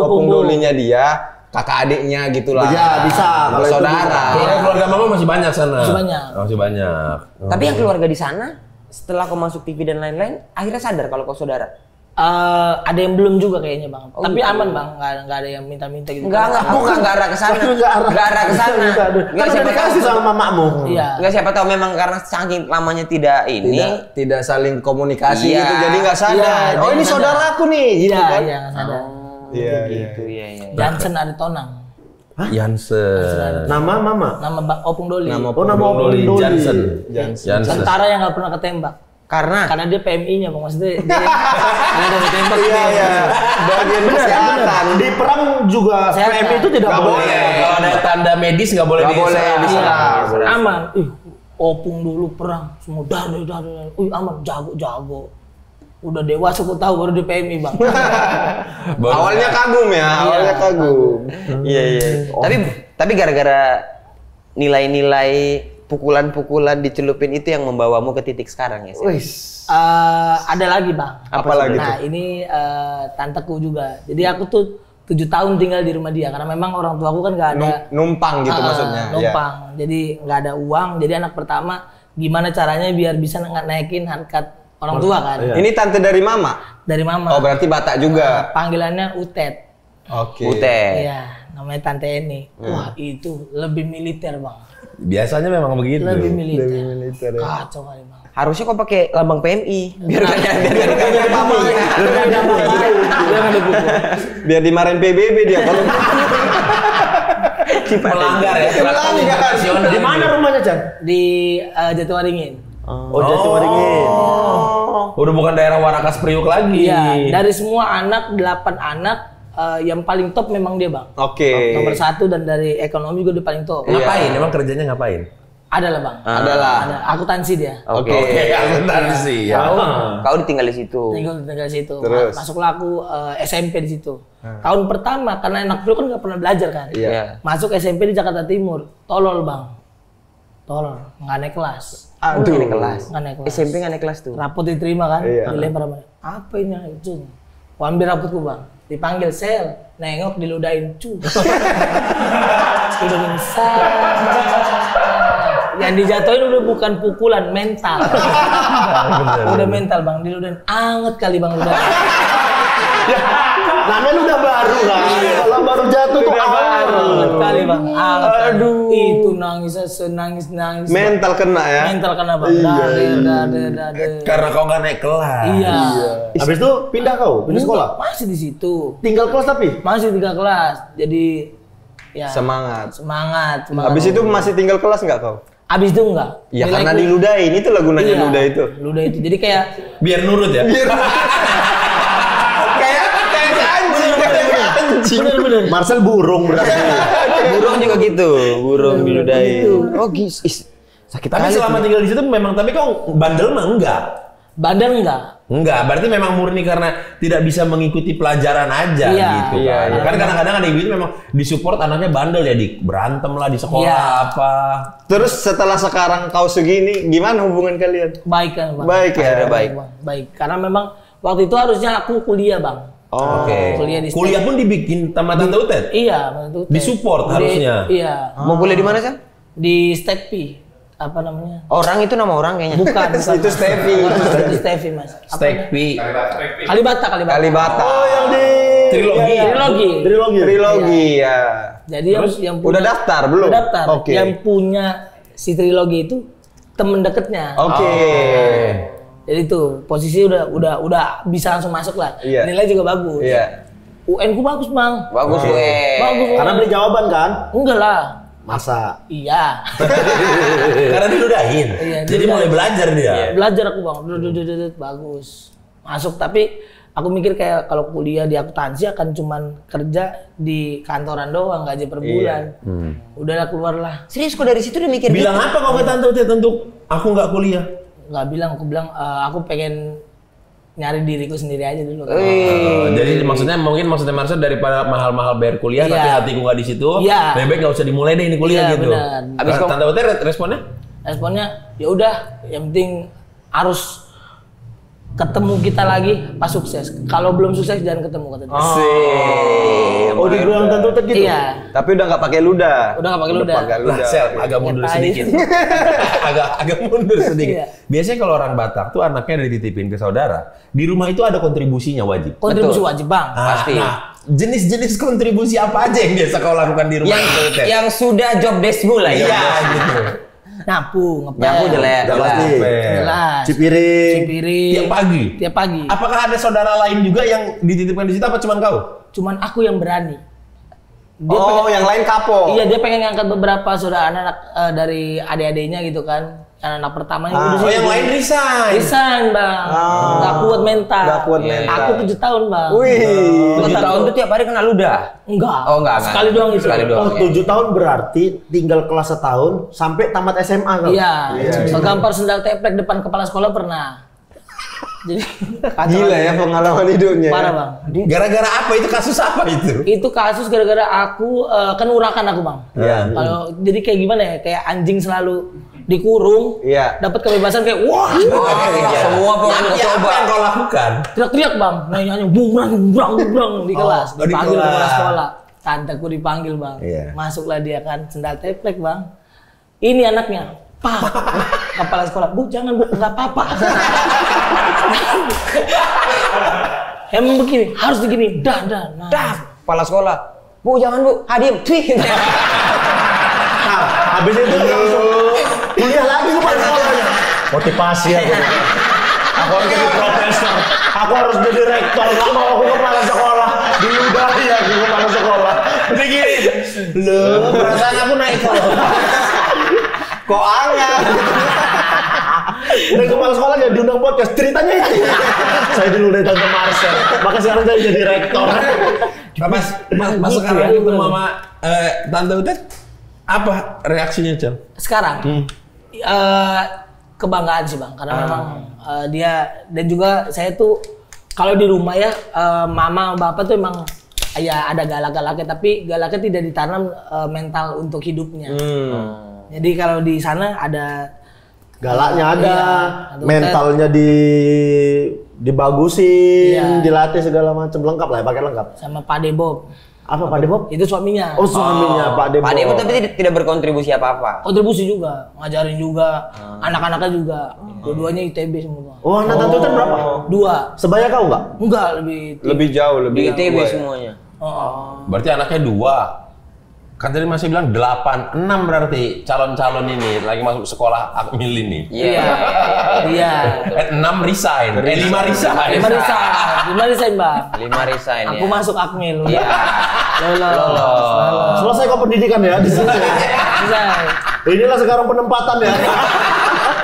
Opung dolinya dia, kakak adiknya gitulah. Iya, bisa. Kalau itu Saudara. Soalnya keluarga mama masih banyak sana. Masih banyak. Masih banyak. Tapi yang keluarga di sana setelah kau masuk TV dan lain-lain akhirnya sadar kalau kau saudara. Ada yang belum juga kayaknya bang. Tapi aman bang. Nggak ada yang minta-minta gitu. Enggak arah ke sana. Enggak arah ke sana. Kan udah dikasih sama mamamu. Iya. Enggak siapa tahu memang karena saking lamanya tidak ini. Tidak saling komunikasi Iya. gitu, jadi nggak sadar. Iya, Oh ini sadar. saudaraku nih, gitu Iya, kan? iya nggak sadar. Iya, Gitu ya. Jansen ada Tonang. Jansen. Nama mama. Nama Opung Doli. Nama Oh, nama Opung Doli. Jansen. Jansen. Tentara yang nggak pernah ketembak. Karena Karena dia PMI-nya bang, maksudnya dia nggak ada ketembak. Iya. Bagian kesehatan. Di perang juga Kesehatan. PM itu tidak Nggak boleh. boleh. Kalau ada tanda medis nggak boleh Nggak boleh diserang. diserang. Aman. Opung dulu perang, semua dar. Aman, jago. Udah dewasa aku tahu baru di PMI bang. Awalnya kagum ya, awalnya kagum. iya. Tapi gara-gara nilai-nilai pukulan-pukulan dicelupin itu yang membawamu ke titik sekarang ya. Sih? Ada lagi bang. Apa lagi Nah ini tanteku juga. Jadi aku tuh 7 tahun tinggal di rumah dia karena memang orang tuaku kan nggak ada Numpang gitu maksudnya. numpang. Jadi nggak ada uang. Jadi anak pertama gimana caranya biar bisa naikin harkat orang tua kan? Iya. Ini tante dari mama? Dari mama. Oh berarti Batak juga. Panggilannya Utet. Oke. Ute. Iya, namanya tante Eni. Wah itu lebih militer bang. Biasanya memang begitu. Lebih militer. militer ya. Kacau kali bang. Harusnya kau pakai lambang PMI biar nggak Biar dimarahin PBB dia kalau Melanggar ya. Melanggar. Nasional. Di mana rumahnya, Chan? Di Jatiwaringin. Oh, Jatiwaringin. Udah bukan daerah Warakas Priuk lagi. Iya, dari semua anak 8 anak yang paling top memang dia, Bang. Oke. Nomor 1 dan dari ekonomi juga dia paling top. Ngapain? Emang kerjanya ngapain? Ada lah, Bang. Adalah. Ada akuntansi dia. Oke. Akuntansi ya. Kau ditinggal di situ. Tinggal di situ. Terus? Masuklah aku SMP di situ. Tahun pertama karena anak dulu kan nggak pernah belajar kan. Iya. Masuk SMP di Jakarta Timur. Tolol, Bang. Tolol, nggak naik kelas. Aduh. Nggak naik kelas. Nggak naik kelas. SMP nggak naik kelas tuh. Rapot diterima kan, Iya. dilempar sama dia. Apa ini itu? Gua ambil rapotku, Bang. Dipanggil sel, nengok diludahin cu. Diludahin yang dijatuhin udah bukan pukulan, mental. Udah mental, Bang. Diludahin anget kali, Bang, udah. Namanya udah baru kan. Kalau baru jatuh tuh Anget kali, Bang. Aduh. Itu nangisnya senangis. Mental kena ya. Mental kena, Bang. Dade. Karena kau nggak naik kelas. Iya. Habis itu pindah kau, pindah sekolah. Masih di situ. Tinggal kelas tapi. Masih 3 kelas. Jadi ya Semangat. semangat. Habis itu masih tinggal kelas nggak kau? Abis itu enggak. Ya Nilaiku- karena diludahin, itu lah gunanya Iya, ludah itu. Ludah itu. Jadi kayak Biar nurut ya. Kayak anjing. bener. Marcel burung berarti. Burung juga gitu. Burung diludahin. Oh, sakit Tapi kali selama tuh. tinggal di situ memang tapi kau bandel mah enggak. Bandel enggak. Enggak, berarti memang murni karena tidak bisa mengikuti pelajaran aja Iya. gitu Iya, kan. iya. Kan kadang-kadang ada yang gitu memang disupport anaknya bandel ya, di berantem lah di sekolah Iya. apa. Terus setelah sekarang kau segini, gimana hubungan kalian? Baik kan, Bang? Baik ya? Akhirnya baik. Bang. Baik. Karena memang waktu itu harusnya aku kuliah, Bang. Oh. Oke. Kuliah di Kuliah pun dibikin sama Tante Utet. Iya, itu. Disupport harusnya. Iya. Mau kuliah di mana, San? Di Stekpi. Apa namanya? Orang itu nama orang kayaknya. Bukan. Itu Steffi. Itu Steffi, Mas. Apa Stekpi. namanya? Kalibata. Kalibata. Oh, yang di Trilogi. Trilogi. Trilogi ya. Jadi yang Udah daftar belum? Udah daftar. Oke. Yang punya si trilogi itu temen deketnya. Oke. Jadi tuh posisi udah bisa langsung masuk lah. Iya. Nilai juga bagus. Iya. UN ku bagus, Bang. Bagus, Bagus. Karena beli jawaban kan? Enggak lah. Masa. Iya. Karena diludahin. Iya, Jadi mulai belajar dia. Belajar aku, Bang. Bagus. Masuk tapi aku mikir kayak kalau kuliah di akuntansi akan cuman kerja di kantoran doang, gaji per bulan. Udahlah keluar lah. Serius kok dari situ udah mikir Bilang gitu? apa kau ke Tante Utet untuk aku nggak kuliah? Nggak bilang, aku bilang aku pengen nyari diriku sendiri aja dulu. Jadi maksudnya Marcel daripada mahal-mahal bayar kuliah Iya. tapi hatiku nggak di situ, Iya. lebih baik nggak usah dimulai deh ini kuliah Iya, gitu. benar. Habis Tante Utet responnya? Responnya ya udah, yang penting harus ketemu kita lagi pas sukses. Kalau belum sukses jangan ketemu kata dia. Oh, dibilang tentu gitu. Iya. Tapi udah nggak pakai ludah. Udah nggak pakai ludah. Lah, Sel, agak mundur Tai. sedikit. agak mundur sedikit. Iya. Biasanya kalau orang Batak tuh anaknya dititipin ke saudara, di rumah itu ada kontribusinya wajib. Kontribusi Betul. wajib, Bang. Pasti. Nah, jenis-jenis kontribusi apa aja yang biasa kau lakukan di rumah? Yang sudah job desk-mu lah ya. Iya, gitu. Nyapu, ngepel. Nyapu jelas. Udah pasti. Jelas. Cipiring. Cipiring. Tiap pagi. Tiap pagi. Apakah ada saudara lain juga yang dititipkan di situ apa cuman kau? Cuman aku yang berani. Dia Oh, yang lain kapok. Iya, dia pengen ngangkat beberapa saudara anak dari adik-adiknya gitu kan. Anak pertamanya udah Oh, yang lain resign. Resign, Bang. Nggak kuat mental. Nggak kuat mental. Aku 7 tahun, Bang. Wih. 7 tahun tuh tiap hari kena ludah. Enggak. Oh, enggak. Sekali doang itu. Sekali doang. Oh, 7 tahun berarti tinggal kelas setahun sampai tamat SMA kan? Iya. Segampar sendal teplek depan kepala sekolah pernah. Jadi kacau. Gila ya pengalaman hidupnya. Parah, Bang. Gara-gara apa itu, kasus apa itu? Itu kasus gara-gara aku kan urakan aku, Bang. Iya. Kalau jadi kayak gimana ya? Kayak anjing selalu dikurung, Iya. dapat kebebasan kayak wah, Semua pengen Apa coba. yang kau lakukan? teriak-teriak, Bang, nyanyi bubrang di kelas, di dipanggil ke kelas. kepala sekolah. Tanteku dipanggil, Bang. Iya. Masuklah dia kan, sendal teplek, Bang. Ini anaknya. Pak, kepala sekolah, Bu, jangan Bu, nggak apa-apa. Emang begini, harus begini, dah. Nah. Dah, kepala sekolah. Bu, jangan Bu, hadim. Twih. Nah, habis itu langsung kuliah lagi kepala sekolahnya. Motivasi aku. Aku harus jadi profesor. Aku harus jadi rektor. Gak mau aku kepala sekolah. Diludahi aku kepala sekolah. Udah gini. Loh, perasaan aku naik kok. Kok anget? Udah kepala sekolah ya diundang podcast, ceritanya itu. Saya dulu dari Tante Marcel, maka sekarang saya jadi rektor. Pas sekarang itu Mama Tante Utet, apa reaksinya, Cel? Sekarang kebanggaan sih Bang, karena memang dia dan juga saya tuh kalau di rumah ya mama bapak tuh emang ya ada galak-galaknya, tapi galaknya tidak ditanam mental untuk hidupnya. Jadi kalau di sana ada galaknya ada, iya, mentalnya dibagusin, dilatih segala macam, lengkap lah ya, pakai lengkap. sama Pak Debob. Apa Pak Debob? Itu suaminya. Oh suaminya Pak Debob. Pak Debo tapi tidak berkontribusi apa-apa. Kontribusi juga, ngajarin juga, anak-anaknya juga. Dua-duanya ITB semua. Oh anak Tante Utet berapa? 2. Sebaya kau nggak? Enggak, Lebih jauh, Di lebih ITB tua ya? semuanya. Berarti anaknya 2. Kan tadi masih bilang 8, 6 berarti calon-calon ini lagi masuk sekolah Akmil ini. Iya. Iya. 6 resign, 5 resign. 5 resign, Bang. 5 resign ya. Aku masuk Akmil. Iya. Lolos. Selesai kau pendidikan ya di sini. Resign. Inilah sekarang penempatan ya.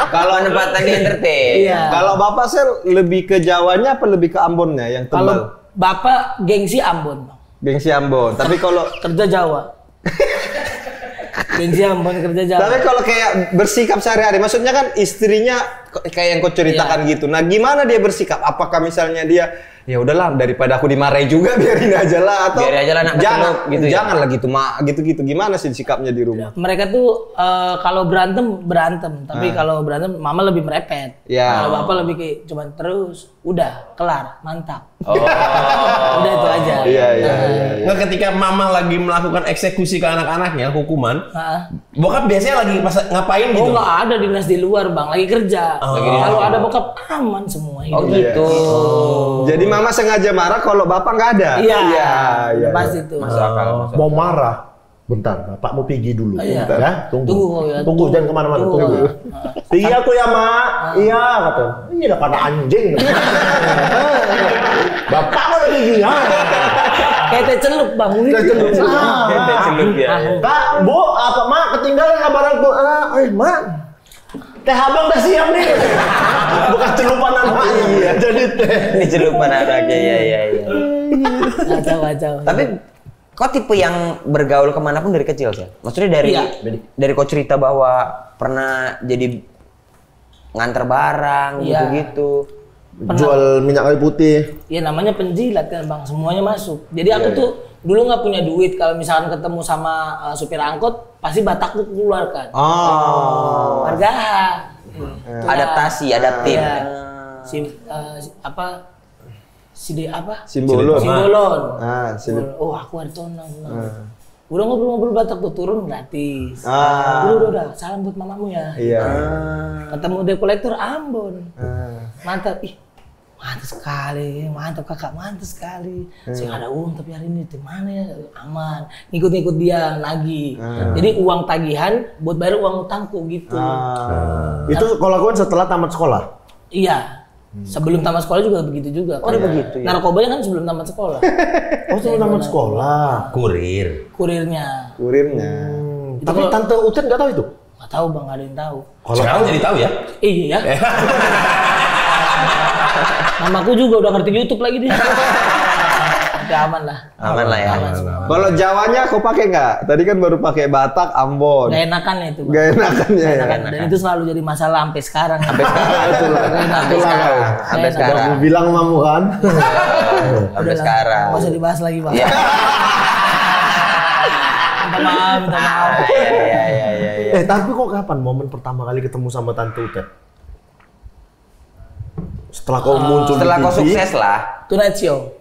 Kalau penempatan di entertain. Iya. Kalau Bapak Sel lebih ke Jawanya apa lebih ke Ambonnya yang tebal? Kalau Bapak gengsi Ambon, Bang. Gengsi Ambon. Tapi kalau Kerja Jawa. Gengsi Ambon kerja Jawa. Tapi kalau kayak bersikap sehari-hari, maksudnya kan istrinya kayak yang kau ceritakan gitu. Nah, gimana dia bersikap? Apakah misalnya dia ya udahlah daripada aku dimarahi juga biarin aja lah atau Biarin aja lah anak jangan kecelup gitu ya? janganlah gitu mak gitu-gitu. Gimana sih sikapnya di rumah? Mereka tuh kalau berantem, tapi kalau berantem mama lebih merepet. Ya. Kalau bapak lebih kayak cuman terus, udah kelar, mantap. Udah itu aja. Iya. Nggak, ketika mama lagi melakukan eksekusi ke anak-anaknya, hukuman, Heeh. bokap biasanya lagi pas ngapain gitu? Oh nggak ada dinas di luar bang, lagi kerja. Kalau ada bokap aman semua hidup. Oh gitu. Jadi mama sengaja marah kalau bapak nggak ada. Iya. Pasti itu. Mau marah. Bentar, Bapak mau pergi dulu. Iya. Ya, tunggu. Tunggu kau ya. Tunggu, jangan kemana-mana. Tunggu. Pergi aku ya, Mak. Iya, kata. Ini udah pada anjing. Bapak mau pergi ya. Kayak teh celup bang. Teh celup ya. Kak, Bu, apa Mak? Ketinggalan kabar aku. Mak. Teh abang udah siap nih. Bukan celupan anak. Iya, jadi teh. Ini celupan anaknya, iya. Kacau. Tapi kok tipe yang bergaul kemanapun dari kecil sih? Maksudnya dari kau cerita bahwa pernah jadi nganter barang gitu-gitu. Jual minyak kayu putih. Ya namanya penjilat kan bang, semuanya masuk. Jadi aku tuh dulu nggak punya duit, kalau misalkan ketemu sama supir angkot, pasti batakku keluarkan. Warga. Adaptasi, adaptif. Simbolon. Simbolon. Simbolon. Oh aku ada tonang. Udah ngobrol-ngobrol Batak tuh turun gratis. Udah. Salam buat mamamu ya. Iya. Ketemu debt collector Ambon. Mantap. Ih, mantap sekali. Mantap kakak, mantap sekali. Saya ada uang tapi hari ini di mana ya? Aman. Ngikut-ngikut dia nagih. Jadi uang tagihan buat bayar uang utangku gitu. Itu kalau lakukan setelah tamat sekolah? Iya. Sebelum tamat sekolah juga begitu juga. Oh, begitu ya. Narkobanya kan sebelum tamat sekolah. Oh, sebelum tamat sekolah. Kurir. Kurirnya. Tapi Tante Utet nggak tahu itu? Nggak tahu bang, nggak ada yang tahu. Sekarang jadi tahu ya? Iya. Namaku juga udah ngerti YouTube lagi dia. Udah aman lah. Aman lah ya. Kalau Jawanya kau pakai nggak? Tadi kan baru pakai Batak, Ambon. Gak enakan itu bang. Gak enakannya ya. Enakan. Dan itu selalu jadi masalah sampai sekarang. Sampai sekarang. Aku bilang mamu kan. Sampai sekarang. Nggak usah dibahas lagi bang. Iya. Minta maaf. Iya. Tapi kok kapan momen pertama kali ketemu sama Tante Utet? Setelah kau muncul Setelah di kau TV, sukses lah. Tonight Show.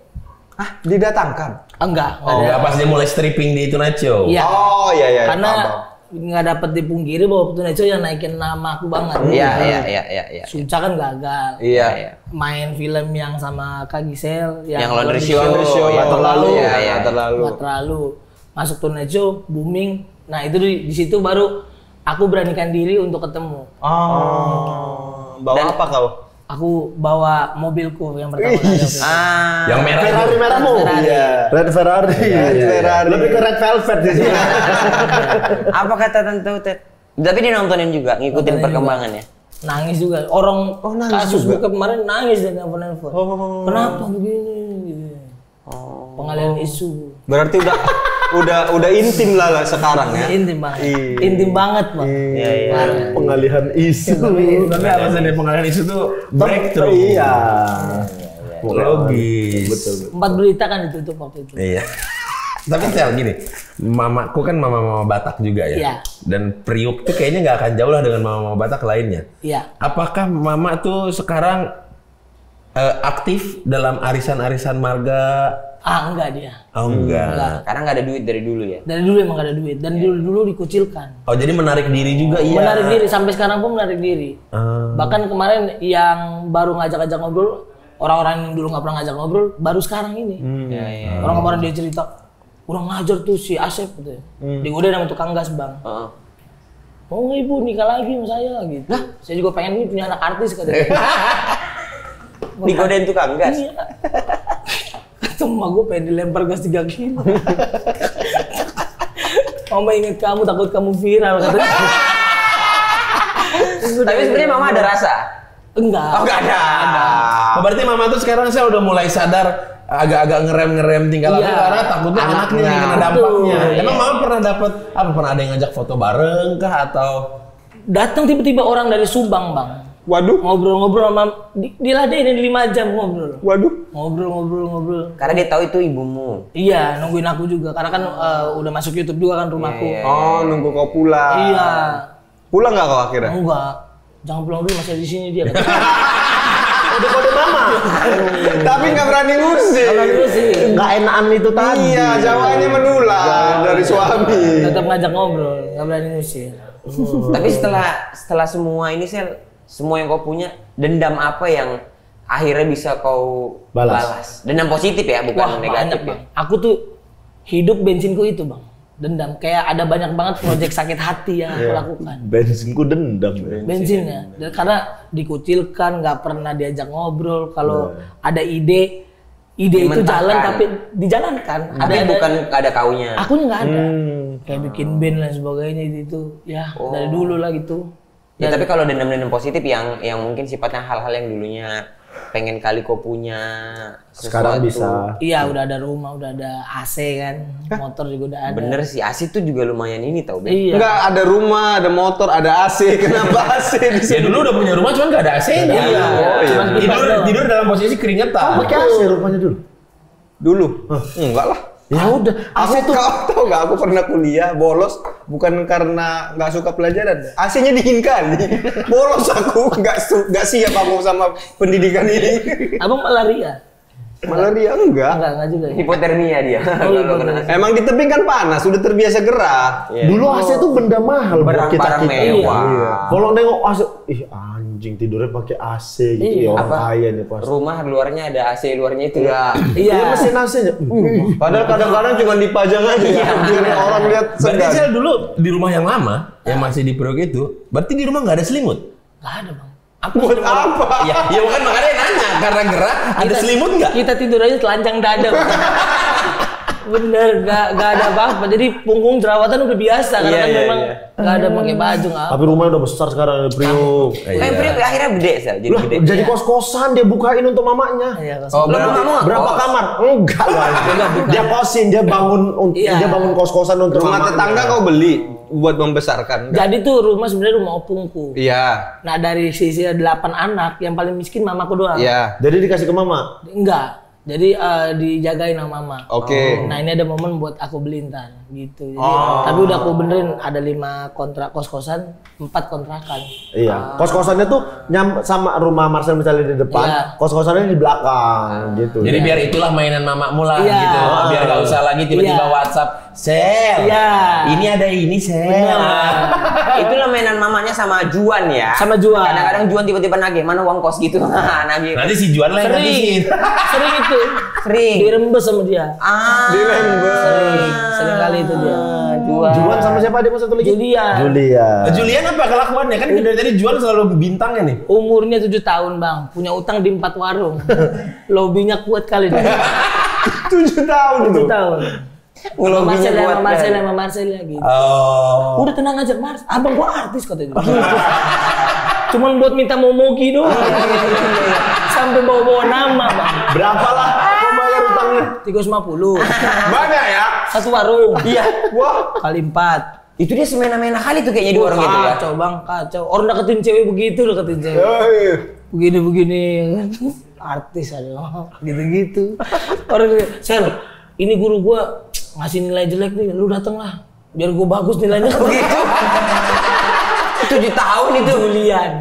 Didatangkan. Enggak. Udah pas dia mulai stripping di Tonight Show. Iya. Oh iya. Karena paham. nggak dapat dipungkiri bahwa Tonight Show yang naikin nama aku banget. Iya. Suca kan gagal. Iya. Main film yang sama Kak Gisel Yang Laundry Show. Yang terlalu. Iya. terlalu. Masuk Tonight Show, booming. Nah itu di situ baru aku beranikan diri untuk ketemu. Bawa apa kau? Aku bawa mobilku yang pertama kali. Yang merah itu. Ferrari merahmu. Ferrari. Red Ferrari. Ferrari. Lebih ke Red Velvet di sini. Apa kata Tante Utet? Tapi dia nontonin juga, ngikutin Nontonin perkembangannya. Nangis juga. Orang nangis kasus juga? buka kemarin nangis dan nelfon. Kenapa begini? Gitu. Pengalihan isu. Berarti udah intim lah sekarang ya. Intim banget. Iya. Intim banget, Bang. Parah. Pengalihan isu. Tapi alasan dari pengalihan isu tuh breakthrough. Iya. Logis. Betul. 4 berita kan ditutup waktu itu. Iya. Tapi Sel gini, mamaku kan mama-mama Batak juga ya. Iya. Dan Priuk tuh kayaknya nggak akan jauh lah dengan mama-mama Batak lainnya. Iya. Apakah mama tuh sekarang aktif dalam arisan-arisan marga? Enggak dia. Oh enggak. Karena nggak ada duit dari dulu ya. Dari dulu emang gak ada duit dan dulu dikucilkan. Oh jadi menarik diri juga iya. Menarik diri sampai sekarang pun menarik diri. Bahkan kemarin yang baru ngajak-ngajak ngobrol, orang-orang yang dulu nggak pernah ngajak ngobrol, baru sekarang ini. Orang kemarin dia cerita, kurang ngajar tuh si Asep gitu. Digodain sama tukang gas, Bang. Mau nggak ibu nikah lagi sama saya gitu. Nah, saya juga pengen ini punya anak artis katanya. Digodain tukang gas. Iya. Kata emak gue pengen dilempar gas 3 kilo. Mama inget kamu, takut kamu viral katanya. Tapi sebenarnya mama ada rasa. Enggak. Oh, nggak ada. Oh, berarti mama tuh sekarang saya udah mulai sadar agak-agak ngerem tinggal laku karena takutnya anaknya yang kena dampaknya. Emang mama pernah pernah ada yang ngajak foto bareng kah atau Datang tiba-tiba orang dari Subang, Bang. Waduh. Ngobrol-ngobrol sama diladenin 5 jam ngobrol. Waduh. Ngobrol. Karena dia tahu itu ibumu. Iya, nungguin aku juga karena kan udah masuk YouTube juga kan rumahku. Oh, nunggu kau pulang. Iya. Pulang nggak kau akhirnya? Enggak. Jangan pulang dulu, masih di sini dia. Kode mama. Tapi nggak berani ngusir. Nggak enakan itu tadi. Iya, jawabnya menular dari suami. Tetap ngajak ngobrol, nggak berani ngusir. Tapi setelah semua ini semua yang kau punya, dendam apa yang akhirnya bisa kau balas? Dendam positif ya, bukan negatif. Banyak, Bang. Aku tuh hidup bensinku itu, Bang. Dendam. Kayak ada banyak banget proyek sakit hati yang aku lakukan. Bensinku dendam. Bensinnya. Dan karena dikucilkan, nggak pernah diajak ngobrol. Kalau ada ide itu jalan tapi dijalankan. Tapi bukan ada kaunya. Akunya nggak ada. Kayak bikin band dan sebagainya itu. Ya, dari dulu lah gitu. Ya tapi kalau dendam-dendam positif yang mungkin sifatnya hal-hal yang dulunya pengen kali kau punya sesuatu. Sekarang bisa. Iya, udah ada rumah, udah ada AC kan. Motor juga udah ada. Bener sih, AC tuh juga lumayan ini tau, Ben. Iya. Enggak, ada rumah, ada motor, ada AC. Kenapa AC di ya sini? dulu udah punya rumah cuman nggak ada AC-nya. Iya. Cuman kipas doang. Tidur dalam posisi keringetan. Pakai AC rupanya dulu. Dulu? Enggak lah. Ya udah. AC tuh kau tau nggak? Aku pernah kuliah bolos bukan karena nggak suka pelajaran. AC-nya dingin kali. Bolos aku nggak siap aku sama pendidikan ini. Abang malaria? Malaria enggak. Enggak juga. Ya? Hipotermia dia. Emang di tebing kan panas, udah terbiasa gerah. Dulu AC tuh benda mahal buat kita. Barang mewah. Iya. Kalau nengok AC, anjing tidurnya pakai AC gitu ya, orang kaya nih pasti. Rumah luarnya ada AC, luarnya itu. Iya, mesin AC-nya. Padahal kadang-kadang cuma dipajang aja. Biar orang lihat Berarti segan. saya dulu di rumah yang lama, yang masih di Priok itu, berarti di rumah nggak ada selimut? Nggak ada, Bang. Buat apa? Ya bukan makanya nanya, karena gerah ada selimut nggak? Kita tidur aja telanjang dada. Bang. Bener, nggak ada apa-apa. Jadi punggung jerawatan udah biasa karena kan memang nggak ada pakai baju nggak. Tapi rumahnya udah besar sekarang di Priok. Priok akhirnya gede, Sel. Jadi gede. Jadi kos-kosan dia bukain untuk mamanya. Iya, Oh, Berapa kamar? Enggak lah. Dia kosin, dia bangun kos-kosan untuk Rumah tetangga kau beli buat membesarkan. Jadi tuh rumah sebenarnya rumah opungku. Iya. Nah dari sisi 8 anak, yang paling miskin mamaku doang. Iya. Jadi dikasih ke mama. Enggak. Jadi dijagain sama mama. Oke. Nah ini ada momen buat aku beli ntar gitu. Jadi, tapi udah aku benerin ada 5 kontrak kos-kosan, 4 kontrakan. Iya. Kos-kosannya tuh sama rumah Marcel misalnya di depan, Iya. kos-kosannya di belakang gitu. Jadi biar itulah mainan mamamu lah Iya. gitu. Biar nggak usah lagi tiba-tiba Iya. WhatsApp, Sel. Iya. Ini ada ini Sel. Itulah mainan mamanya sama Juan ya. Sama Juan. Kadang-kadang Juan tiba-tiba nagih, mana uang kos gitu. Nagih. Nanti si Juan lah yang ngabisin. Sering itu. Sering. Dirembes sama dia. Sering kali itu dia. Juan sama siapa dia satu lagi? Julia. Julian apa kelakuannya? Kan dari tadi Juan selalu bintangnya nih. Umurnya 7 tahun, Bang. Punya utang di 4 warung. Lobbynya kuat kali dia. 7 tahun 7 tuh. tahun. Sama Marcel gitu. Oh. Udah tenang aja, Mars. Abang gua artis katanya. Cuman buat minta momogi doang. Sampai bawa-bawa nama, Bang. Berapa lah kau bayar utangnya? 350. Banyak ya? Satu warung. Iya. Wah. Kali 4. Itu dia semena-mena kali tuh kayaknya di warung itu ya. Kacau, Bang, kacau. Orang deketin cewek begitu, deketin cewek. Begini-begini kan. Artis ada gitu-gitu. Orang Sel, ini guru gua ngasih nilai jelek nih, lu dateng lah. Biar gua bagus nilainya begitu. 7 tahun itu. Julian.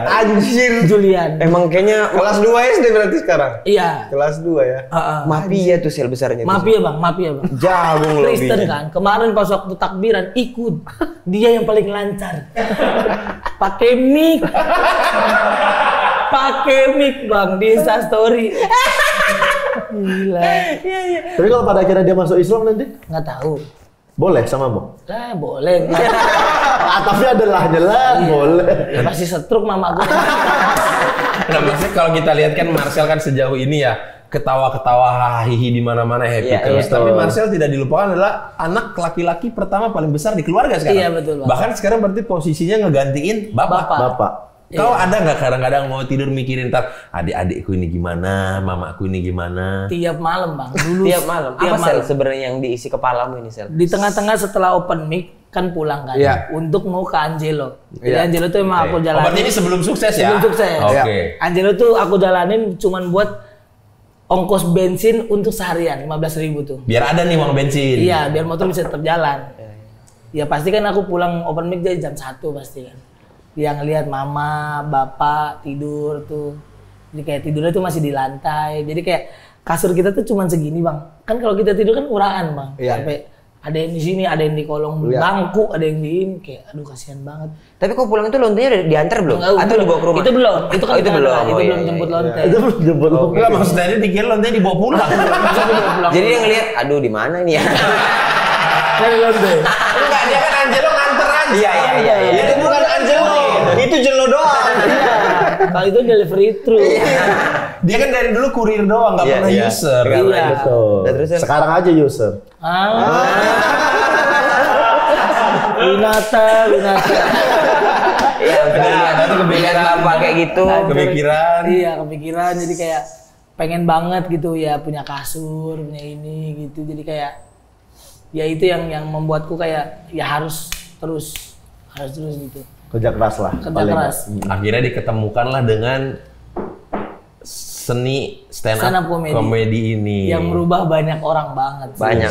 Anjir. Julian. Emang kayaknya kelas 2 SD berarti sekarang? Iya. Kelas 2 ya? Mafia tuh sel besarnya. Mafia, Bang. Jagung loh. Kristen kan. Kemarin pas waktu takbiran ikut. Dia yang paling lancar. Pakai mic. Bang, di Insta story. Gila. Tapi kalau pada akhirnya dia masuk Islam nanti, Nggak tahu. boleh sama Mo? Boleh. Tapi adalah jelas boleh. Ya, pasti setruk mama gue. Nah, maksudnya kalau kita lihat kan Marcel kan sejauh ini ya ketawa-ketawa hahihi di mana-mana happy Iya, terus. iya. Tapi Marcel tidak dilupakan adalah anak laki-laki pertama paling besar di keluarga sekarang. Iya, betul, Bang. Bahkan sekarang berarti posisinya ngegantiin bapak. Bapak. Kau ada nggak kadang-kadang mau tidur mikirin ntar adik-adikku ini gimana, mamaku ini gimana? Tiap malam, Bang. Dulu Tiap malam. Tiap Apa sel malam. sebenarnya yang diisi kepalamu ini sel? Di tengah-tengah setelah open mic kan pulang kan. Iya. Untuk mau ke Angelo. Jadi Iya. Angelo tuh emang aku Oh, jalanin. berarti ini sebelum sukses ya? Sebelum sukses. Oke. Angelo tuh aku jalanin cuman buat ongkos bensin untuk seharian 15.000 tuh. Biar ada nih uang bensin. Iya, biar motor bisa tetap jalan. Ya pasti kan aku pulang open mic dari jam 1 pasti kan. Yang lihat mama, bapak tidur tuh. Jadi kayak tidurnya tuh masih di lantai. Jadi kayak kasur kita tuh cuman segini, Bang. Kan kalau kita tidur kan uraan, Bang. Iya. Sampai ada yang di sini, ada yang di kolong Iya. bangku, ada yang di ini, kayak aduh kasihan banget. Tapi kau pulang itu lontenya udah diantar belum? Enggak, Atau dibawa ke rumah? Itu belum. Itu kan Oh, itu kita- belum. Itu Oh, belum iya, jemput iya. lonte. Itu belum jemput lo. Enggak, maksudnya dia dikira lontenya dibawa pulang. Jadi dia ngeliat, aduh di mana ini ya? Dari lonte. Enggak, dia kan Angelo nganter aja. Iya. Itu bukan Angelo, itu Jelo doang. Kalau itu delivery through. Dia kan dari dulu kurir doang, nggak Iya, pernah iya. user. Iya. Betul. Dan terus, Sel? Sekarang aja user. Winata. Iya, benar. Kepikiran bapak kayak gitu. Kepikiran. Iya, kepikiran. Jadi kayak pengen banget gitu ya punya kasur, punya ini gitu. Jadi kayak ya itu yang membuatku kayak ya harus terus gitu. Kerja keras lah. Kerja paling. keras. Akhirnya diketemukanlah dengan seni stand Stand up up comedy. comedy ini. Yang merubah banyak orang banget. sih. Banyak.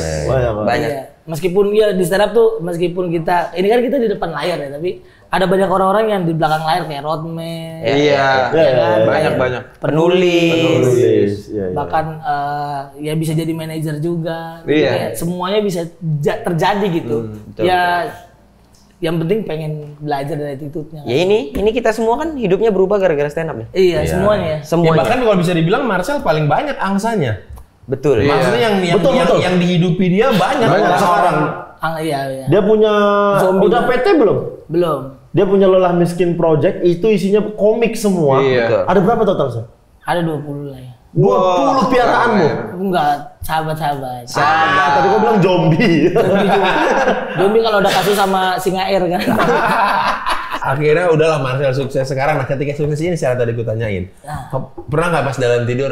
Banyak. Iya. Meskipun ya di stand up tuh meskipun kita ini kan kita di depan layar ya, tapi ada banyak orang-orang yang di belakang layar kayak roadman. Iya. Iya, kan? Banyak. Penulis. Iya, iya. Bahkan ya bisa jadi manajer juga. Jadi Iya. kayak semuanya bisa terjadi gitu. betul, Ya yang penting pengen belajar dari attitude-nya. Ya ini kita semua kan hidupnya berubah gara-gara stand up ya. Iya, semuanya ya. Ya, Semuanya. bahkan kalau bisa dibilang Marcel paling banyak angsanya. Betul. Maksudnya yang Betul. yang dihidupi dia banyak. Banyak sekarang. Iya. Dia punya Zombie. udah PT belum? Belum. Dia punya Lelah Miskin Project, itu isinya komik semua. Iya. Betul. Ada berapa total, Sir? Ada 20 lah ya. 20 piaraanmu. Enggak, sahabat-sahabat. Tadi gua bilang zombie. Zombie kalau udah kasus sama singa air kan. Akhirnya udahlah Marcel sukses sekarang. Nah ketika sukses ini secara tadi gue tanyain, pernah nggak pas dalam tidur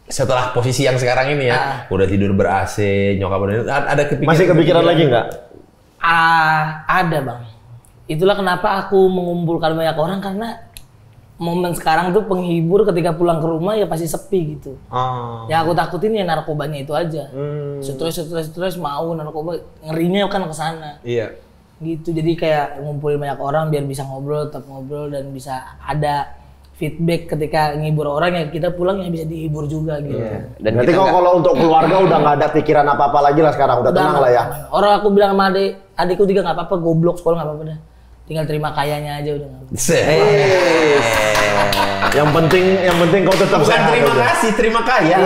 setelah posisi yang sekarang ini ya, udah tidur ber-AC, nyokap udah ada kepikiran? Masih kepikiran lagi nggak? Ada bang. Itulah kenapa aku mengumpulkan banyak orang karena momen sekarang tuh penghibur ketika pulang ke rumah ya pasti sepi gitu. Yang aku takutin ya narkobanya itu aja. Stres mau narkoba ngerinya kan ke sana. Iya. Gitu. Jadi kayak ngumpulin banyak orang biar bisa ngobrol, tetap ngobrol dan bisa ada feedback ketika ngibur orang ya kita pulang ya bisa dihibur juga gitu. Dan Berarti kita kalau untuk keluarga udah nggak ada pikiran apa-apa lagi lah sekarang, udah tenang lah ya. Orang aku bilang sama adikku juga nggak apa-apa, goblok sekolah nggak apa-apa dah. Tinggal terima kayanya aja udah nggak apa-apa. Yang penting kau tetap Bukan sehat terima aja. kasih, terima kaya.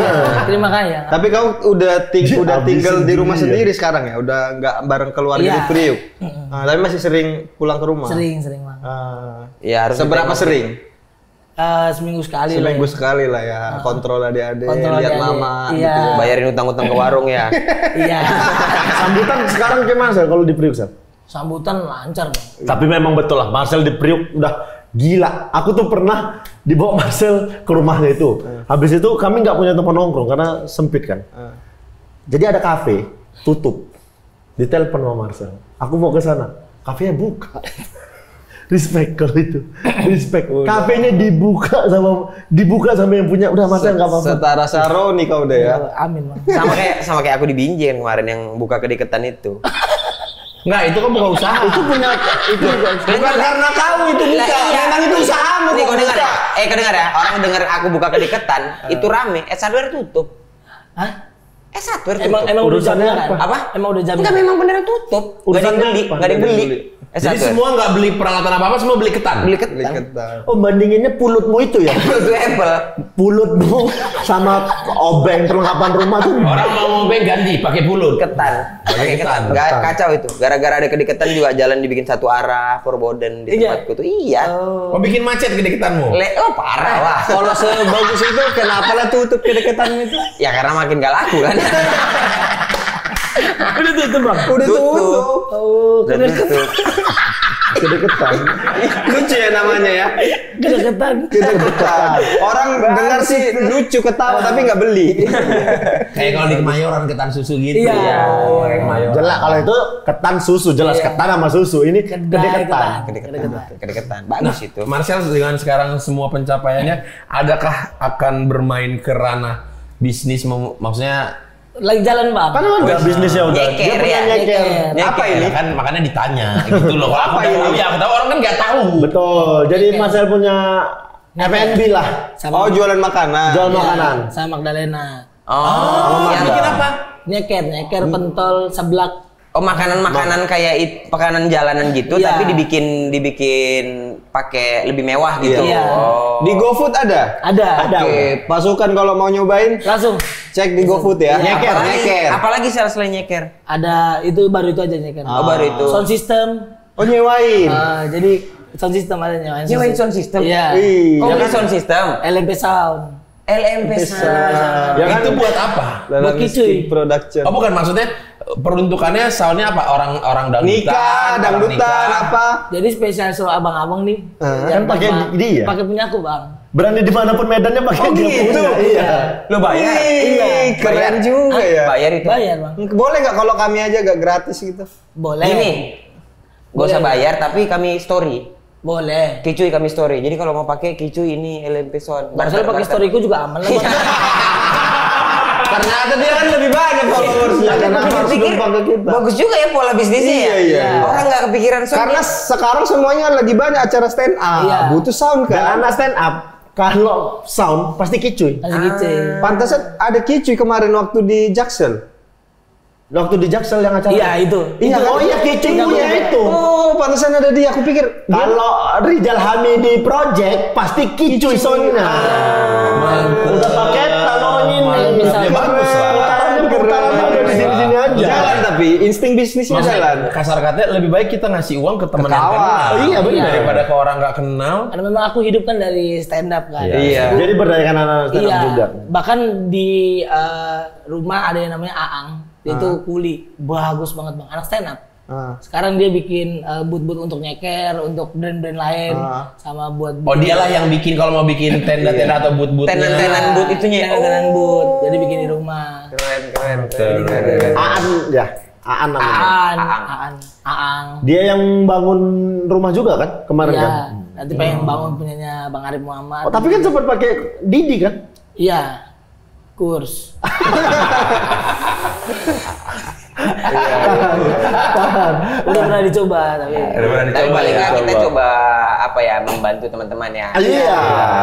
Terima kaya. Tapi kau udah Habisin tinggal di rumah diri ya? sendiri sekarang ya? Udah nggak bareng keluarga Iya. di Priuk? Tapi masih sering pulang ke rumah? Sering banget. ya harus Seberapa ditengok. sering? Seminggu sekali lah. Seminggu ya. sekali lah ya, kontrol adik-adik, Kontrol lihat adik-adik. mama. Iya. gitu ya. Bayarin utang-utang ke warung ya. Iya. Sambutan sekarang gimana Sir, kalau di Priuk, Sir? Sambutan lancar Bang. Tapi memang betul lah, Marcel di Priuk udah gila. Aku tuh pernah dibawa Marcel ke rumahnya itu. Habis itu kami nggak punya tempat nongkrong karena sempit kan. Jadi ada kafe tutup. Ditelepon sama Marcel. Aku mau ke sana. Kafenya buka. Respect kalau itu. Respect. Kafenya dibuka sama yang punya. Udah Marcel nggak apa-apa. Setara Saroni kau udah ya. Amin Bang. Sama kayak aku di Binjai kemarin yang buka kedekatan itu. Enggak, itu kan bukan usaha. Itu punya itu Bukan karena kau itu buka, memang itu usahamu. Nih kau kok dengar buka. ya? Kau dengar ya? Orang dengar aku buka kedekatan, itu rame. S1 tutup. Hah? S1 tutup. Emang udah Urusannya jaminan? apa? Apa? Emang udah jaminan? Enggak, memang beneran tutup. Gak ada yang Urusannya beli, apa? gak ada yang beli. Jadi semua nggak beli peralatan apa-apa, semua beli ketan. Beli ketan. Ketan. Oh, bandinginnya pulutmu itu ya? Itu Apple. Pulutmu sama obeng perlengkapan rumah tuh. Orang mau obeng ganti pakai pulut. Ketan. Pakai ketan. ketan. Gak kacau itu. Gara-gara ada kedekatan juga jalan dibikin satu arah, Purboden di Iya. tempatku tuh. Iya. Mau bikin macet kedeketanmu. Parah lah. Kalau sebagus itu kenapa lah tutup kedekatan itu? Ya karena makin gak laku kan. Udah tutup bang. Udah tutup. Oh, Udah tutup. Kedeketan. Lucu ya namanya ya. kedekatan. Kedekatan. Orang dengar sih lucu ketawa tapi nggak beli. Kayak kalau di Kemayoran ketan susu gitu. Iya. Kayak Kemayoran. Jelas kalau itu ketan susu, jelas ketan sama susu. Ini kedeketan. Kedekatan. Bagus itu. Marcel dengan sekarang semua pencapaiannya, adakah akan bermain ke ranah bisnis? Maksudnya Lagi jalan Bang. Kan udah bisnisnya udah. Nyeker Dia punya ya. nyeker. Apa ini? ya kan makanya ditanya gitu loh. Kalau aku Apa udah ini? tahu ya, aku tahu orang kan nggak tahu. Betul. Jadi Marcel punya F&B lah. Oh, jualan makanan. Jual makanan. Sama Magdalena. Oh, yang Bikin apa? Nyeker pentol, seblak. Oh, makanan-makanan kayak makanan jalanan gitu, Iya. tapi dibikin pakai lebih mewah gitu. Iya. Oh. Di GoFood ada? Ada. Oke, pasukan kalau mau nyobain Langsung. cek di GoFood ya. Nyeker, Apalagi selain nyeker? Ada itu baru itu aja nyeker. Oh, baru itu. Sound system. Oh, nyewain. Jadi sound system ada nyewain. Nyewain sound system? Iya. Wih. Oh, beli sound system. LMP Sound. LMP Sound. Ya kan? Itu buat apa? Dalam Buat kicuy. Skin production. Oh bukan, maksudnya peruntukannya soundnya apa? Orang dangdutan, Nikah, orang dangdutan nikah. apa? Jadi spesial show abang-abang nih. Kan pakai dia. Pakai punya aku Bang. Berani dimanapun medannya pakai Oh, dia gitu? punya. Iya. Lo bayar? Wih, keren juga ya. Bayar itu. Bayar Bang. Boleh nggak kalau kami aja gak gratis gitu? Boleh. Gini, gak usah Boleh. bayar tapi kami story. Boleh. Kicuy kami story. Jadi kalau mau pakai Kicuy ini LMP Sound. Barangkali pakai storyku juga aman lah Bang. Ternyata dia kan lebih banyak followersnya. Karena Tapi harus pikir numpang ke kita. bagus juga ya pola bisnisnya ya. Iya. Orang nggak kepikiran sound. Karena sekarang semuanya lagi banyak acara stand up. Iya. Butuh sound Dan kan. anak stand up kalau sound pasti kicuy. Masih gitu. Pantesan ada kicuy kemarin waktu di Jaksel. Waktu di Jaksel yang acara. Iya itu. Iya kan? Oh iya kicuy punya itu. Oh, pantesan ada dia. Aku pikir Kalau Rizal Hamidi Project pasti kicuy soundnya. Udah paketan orang ini. Misalnya bagus lah. Putarannya udah di sini-sini aja. jalan tapi insting bisnisnya jalan. Kasar katanya lebih baik kita ngasih uang ke teman Ke yang kawan. kenal. Iya, benar. Daripada ke orang nggak kenal. Karena memang aku hidup kan dari stand up kan. Iya. Jadi berdayakan anak stand up Iya. juga. Bahkan di rumah ada yang namanya Aang. Dia itu kuli. Bagus banget Bang. Anak stand up. Sekarang dia bikin boot-boot untuk nyeker, untuk brand-brand lain, sama buat Oh dialah yang bikin kalau mau bikin tenda-tenda atau boot-bootnya. Tenan-tenan boot itunya. tenan boot. Jadi bikin di rumah. Keren. Aan ya. Aan namanya. Aang. Dia yang bangun rumah juga kan kemarin kan? Iya. Nanti pengen bangun punyanya Bang Arif Muhammad. Oh, tapi kan sempat pakai Didi kan? Iya. Kurs. Udah pernah dicoba tapi. Tapi paling nggak kita coba apa ya membantu teman-teman ya. Iya. Ya,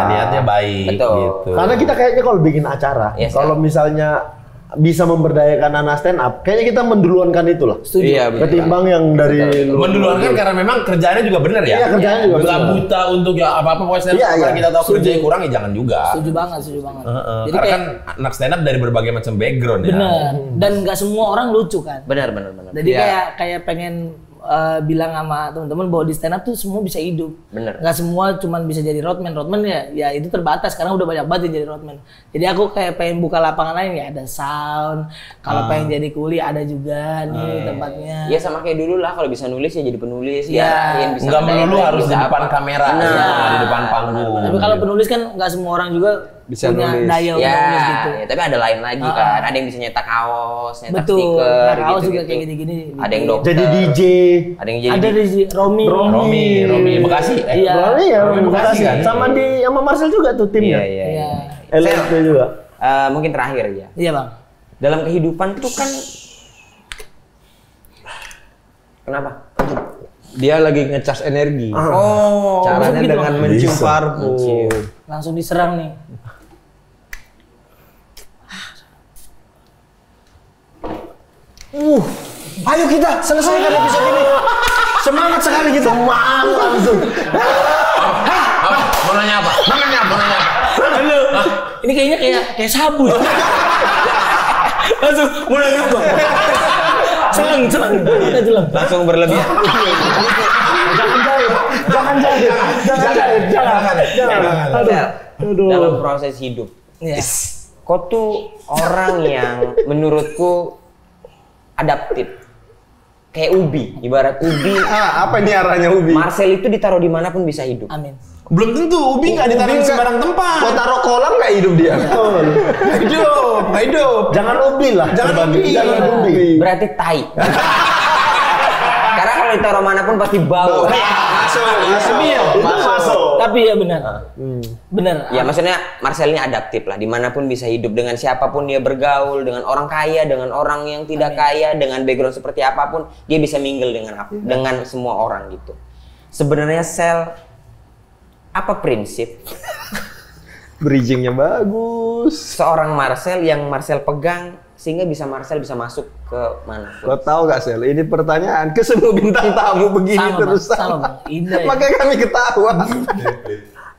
niatnya baik Betul. gitu. Karena kita kayaknya kalau bikin acara, Yes, kalau misalnya bisa memberdayakan anak stand up, kayaknya kita menduluankan itulah. Setuju. Iya, betul. Ketimbang yang dari Menduluankan karena memang kerjaannya juga benar ya. Iya, kerjaannya juga Nggak benar. buta untuk ya apa-apa pokoknya stand up, Iya, karena iya. kita tahu kerjanya kurang ya jangan juga. Setuju banget. Jadi Karena kayak kan anak stand up dari berbagai macam background ya. bener. Dan nggak semua orang lucu kan. Benar. Jadi kayak pengen bilang sama teman-teman bahwa di stand up tuh semua bisa hidup. Bener. Nggak semua cuman bisa jadi roadman. Roadman ya itu terbatas. Sekarang udah banyak banget yang jadi roadman. Jadi aku kayak pengen buka lapangan lain ya, ada sound. Kalau pengen jadi kuli ada juga nih tempatnya. Ya sama kayak dulu lah, kalau bisa nulis ya jadi penulis. Iya. Ya, bisa Nggak melulu harus di bisa depan apa. kamera, di depan panggung. Tapi kalau penulis kan nggak semua orang juga Bisa punya nulis. daya untuk Ya, nulis gitu. ya, tapi ada lain lagi kan. Ada yang bisa nyetak kaos, nyetak Betul. stiker, Kaos gitu, juga kayak gini-gini. Ada yang dokter. Jadi DJ. Ada yang jadi Ada di Romi. Romi Bekasi. Iya. Romi ya, Romi Romi Bekasi Bekasi. kan? Sama sama Marcel juga tuh timnya. Iya. Iya. LSP juga. Mungkin terakhir ya. Iya, Bang. Dalam kehidupan tuh kan kenapa? Dia lagi ngecas energi. Oh, Caranya gitu, dengan Bang. mencium Bisa. parfum. Langsung diserang nih. Ayo kita selesaikan episode ini. Semangat sekali kita. Semangat langsung. Mau nanya apa? Halo. Ini kayaknya kayak sabu. Langsung mulai apa? Celeng. Kita celeng. langsung berlebihan. Jangan. Aduh. Dalam proses hidup, Iya. kau tuh orang yang menurutku adaptif. Kayak ubi, ibarat ubi. Apa ini arahnya Ubi? Marcel itu ditaruh dimanapun bisa hidup. Amin. Belum tentu, Ubi nggak ditaruh di sembarang tempat. Kau taruh kolam nggak hidup dia? Hidup. Jangan ubi lah. Jangan ubi. Berarti tai. Karena kalau ditaruh manapun pasti bau. Masuk. Tapi ya benar. Benar. Ya maksudnya Marcel ini adaptif lah, dimanapun bisa hidup dengan siapapun dia bergaul, dengan orang kaya, dengan orang yang tidak kaya, dengan background seperti apapun dia bisa mingle dengan semua orang gitu. Sebenarnya Sel, apa prinsip Bridgingnya bagus. seorang Marcel yang Marcel pegang sehingga Marcel bisa masuk ke mana? Kau tahu gak Sel? Ini pertanyaan ke semua bintang tamu begini Sama, Bang. terus. Sama, Bang. Indah ya. Makanya kami ketawa.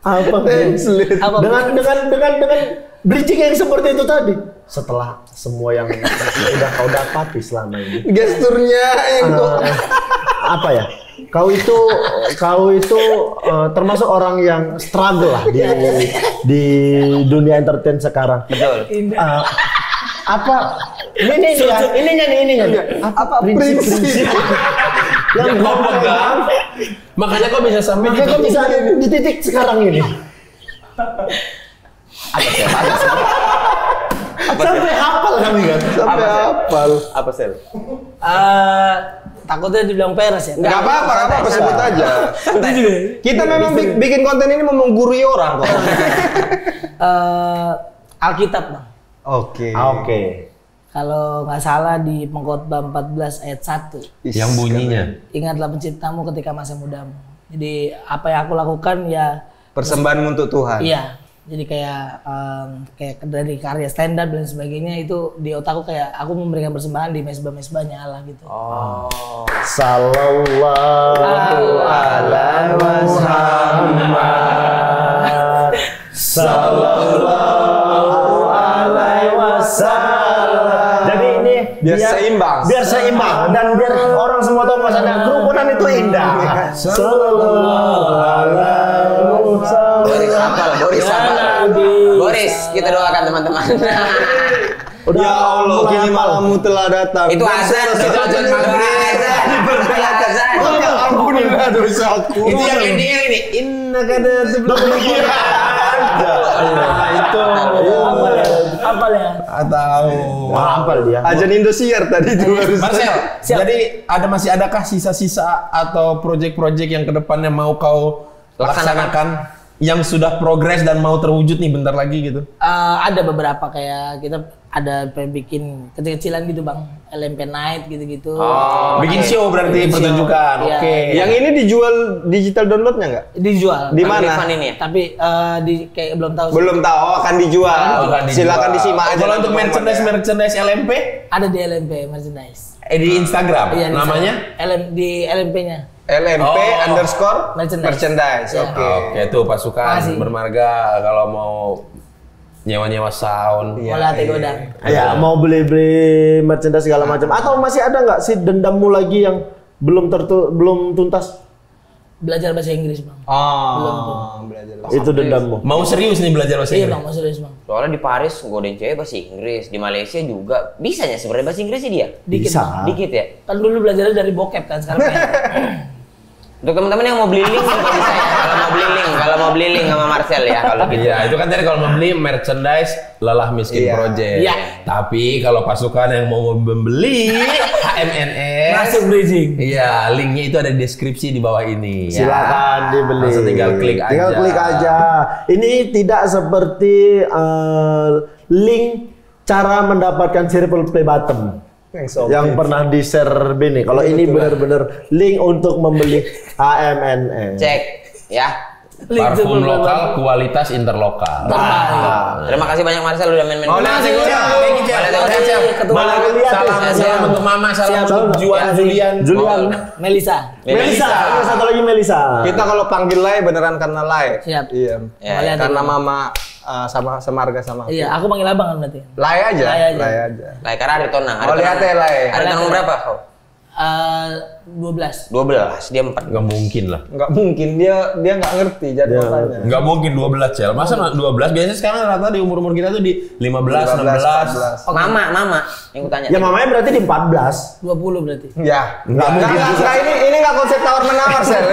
Apa Translate. Apa? dengan bridging yang seperti itu tadi. Setelah semua yang udah kau dapati selama ini. Gesturnya yang kok. Apa ya? Kau itu termasuk orang yang struggle lah di dunia entertain sekarang. Betul. Apa ininya Apa prinsip? yang Kau pegang. Makanya kau bisa sampai makanya kau bisa di titik sekarang ini. Sampai hafal kami kan. Sampai hafal. Apa Sel? Takutnya dibilang peres ya. Gak apa-apa, sebut aja. Kita memang bikin konten ini mau menggurui orang kok. Alkitab, Bang. Oke. Oke. Kalau nggak salah di Pengkhotbah 14 ayat 1. yang bunyinya. Ingatlah penciptamu ketika masa mudamu. Jadi apa yang aku lakukan ya Persembahan untuk Tuhan. iya. Jadi kayak dari karya stand up dan sebagainya itu di otakku kayak aku memberikan persembahan di mesbah-mesbahnya Allah gitu. Oh. Sallallahu alaihi Muhammad. Sallallahu alaihi wasallam. Jadi ini Biar seimbang. Biar seimbang dan biar orang semua tahu bahwasanya kerukunan itu indah. Sallallahu alaihi wasallam. Boris, kita doakan teman-teman. Ya Allah, kini malammu telah datang. Itu azan, itu azan maghrib. Ya ampunilah dosaku. Itu yang endingnya ini. Inna kada Apa ya? Atau Hafal dia. Ajan Indosiar tadi itu harus. Marcel, jadi masih adakah sisa-sisa atau proyek-proyek yang kedepannya mau kau laksanakan yang sudah progres dan mau terwujud nih bentar lagi gitu? Ada beberapa kayak kita ada pengen bikin kecil-kecilan gitu Bang, LMP Night gitu-gitu. Bikin show berarti Bikin show. pertunjukan. Iya. Oke. Yang ini dijual digital downloadnya nggak? Dijual. Di mana? Rifan ini ya? Tapi kayak belum tahu. sih. Belum tahu, akan dijual. Akan dijual. Silakan disimak aja. Kalau untuk merchandise LMP Ada di LMP merchandise. di Instagram Iya, di namanya? sana. di LMP-nya. LMP Oh. Merchandise. Ya. Oke, tuh pasukan Makasih. bermarga kalau mau nyewa-nyewa sound. Olah Teh Godang. Ya, mau beli merchandise segala macam. Atau masih ada nggak sih dendammu lagi yang belum tuntas. Belajar bahasa Inggris, Bang. Belajar. Itu dendammu. Mau serius nih belajar bahasa Iya, Inggris? Bang, mau serius, Bang. Soalnya di Paris godain cewek bahasa Inggris, di Malaysia juga bisanya sebenarnya bahasa Inggris sih dia. Dikit, Bisa. Bang. Dikit ya. Kan dulu belajarnya dari bokep kan, sekarang Untuk teman-teman yang mau beli link juga bisa ya. Kalau mau beli link sama Marcel ya kalau gitu. Iya, itu kan tadi kalau mau beli merchandise Lelah Miskin Iya. Project. Iya. Tapi kalau pasukan yang mau membeli HMNS masuk bridging. Iya, linknya itu ada di deskripsi di bawah ini. ya. Silakan dibeli. Langsung tinggal klik aja. Tinggal klik aja. Ini tidak seperti link cara mendapatkan triple play bottom yang pernah di-share Bini. Kalau ini benar-benar link untuk membeli HMNS. Cek ya. Parfum lokal, kualitas interlokal. Terima kasih banyak Marcel udah main-main. Oh, Thank you, Cel. Ketua Salam untuk Mama, salam untuk Juan, Julian. Melisa. Melisa, ada satu lagi Melisa. Kita kalau panggil Lai beneran karena Lai. Siap. Iya. Ya, Karena Mama sama semarga sama aku. Iya, aku panggil abang kan berarti. Lai aja. Lai aja. Lai aja. Lai karena ada tonang. Oh, lihat ya, Lai. Ada tonang berapa kau? 12. 12, dia 4. Nggak mungkin lah. Nggak mungkin dia nggak ngerti jadwalnya. Nggak mungkin 12, Cel. Masa 12? Biasanya sekarang rata di umur-umur kita tuh di 15, 16. Oh, mama yang kutanya. Ya mamanya berarti di 14. 20 berarti. Ya. Nggak mungkin juga. Ini nggak konsep tawar menawar, Sel.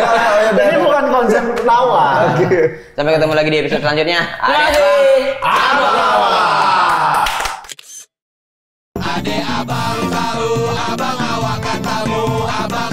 Ini bukan konsep nawar. Sampai ketemu lagi di episode selanjutnya. Ade abang tahu, abang awak katamu, abang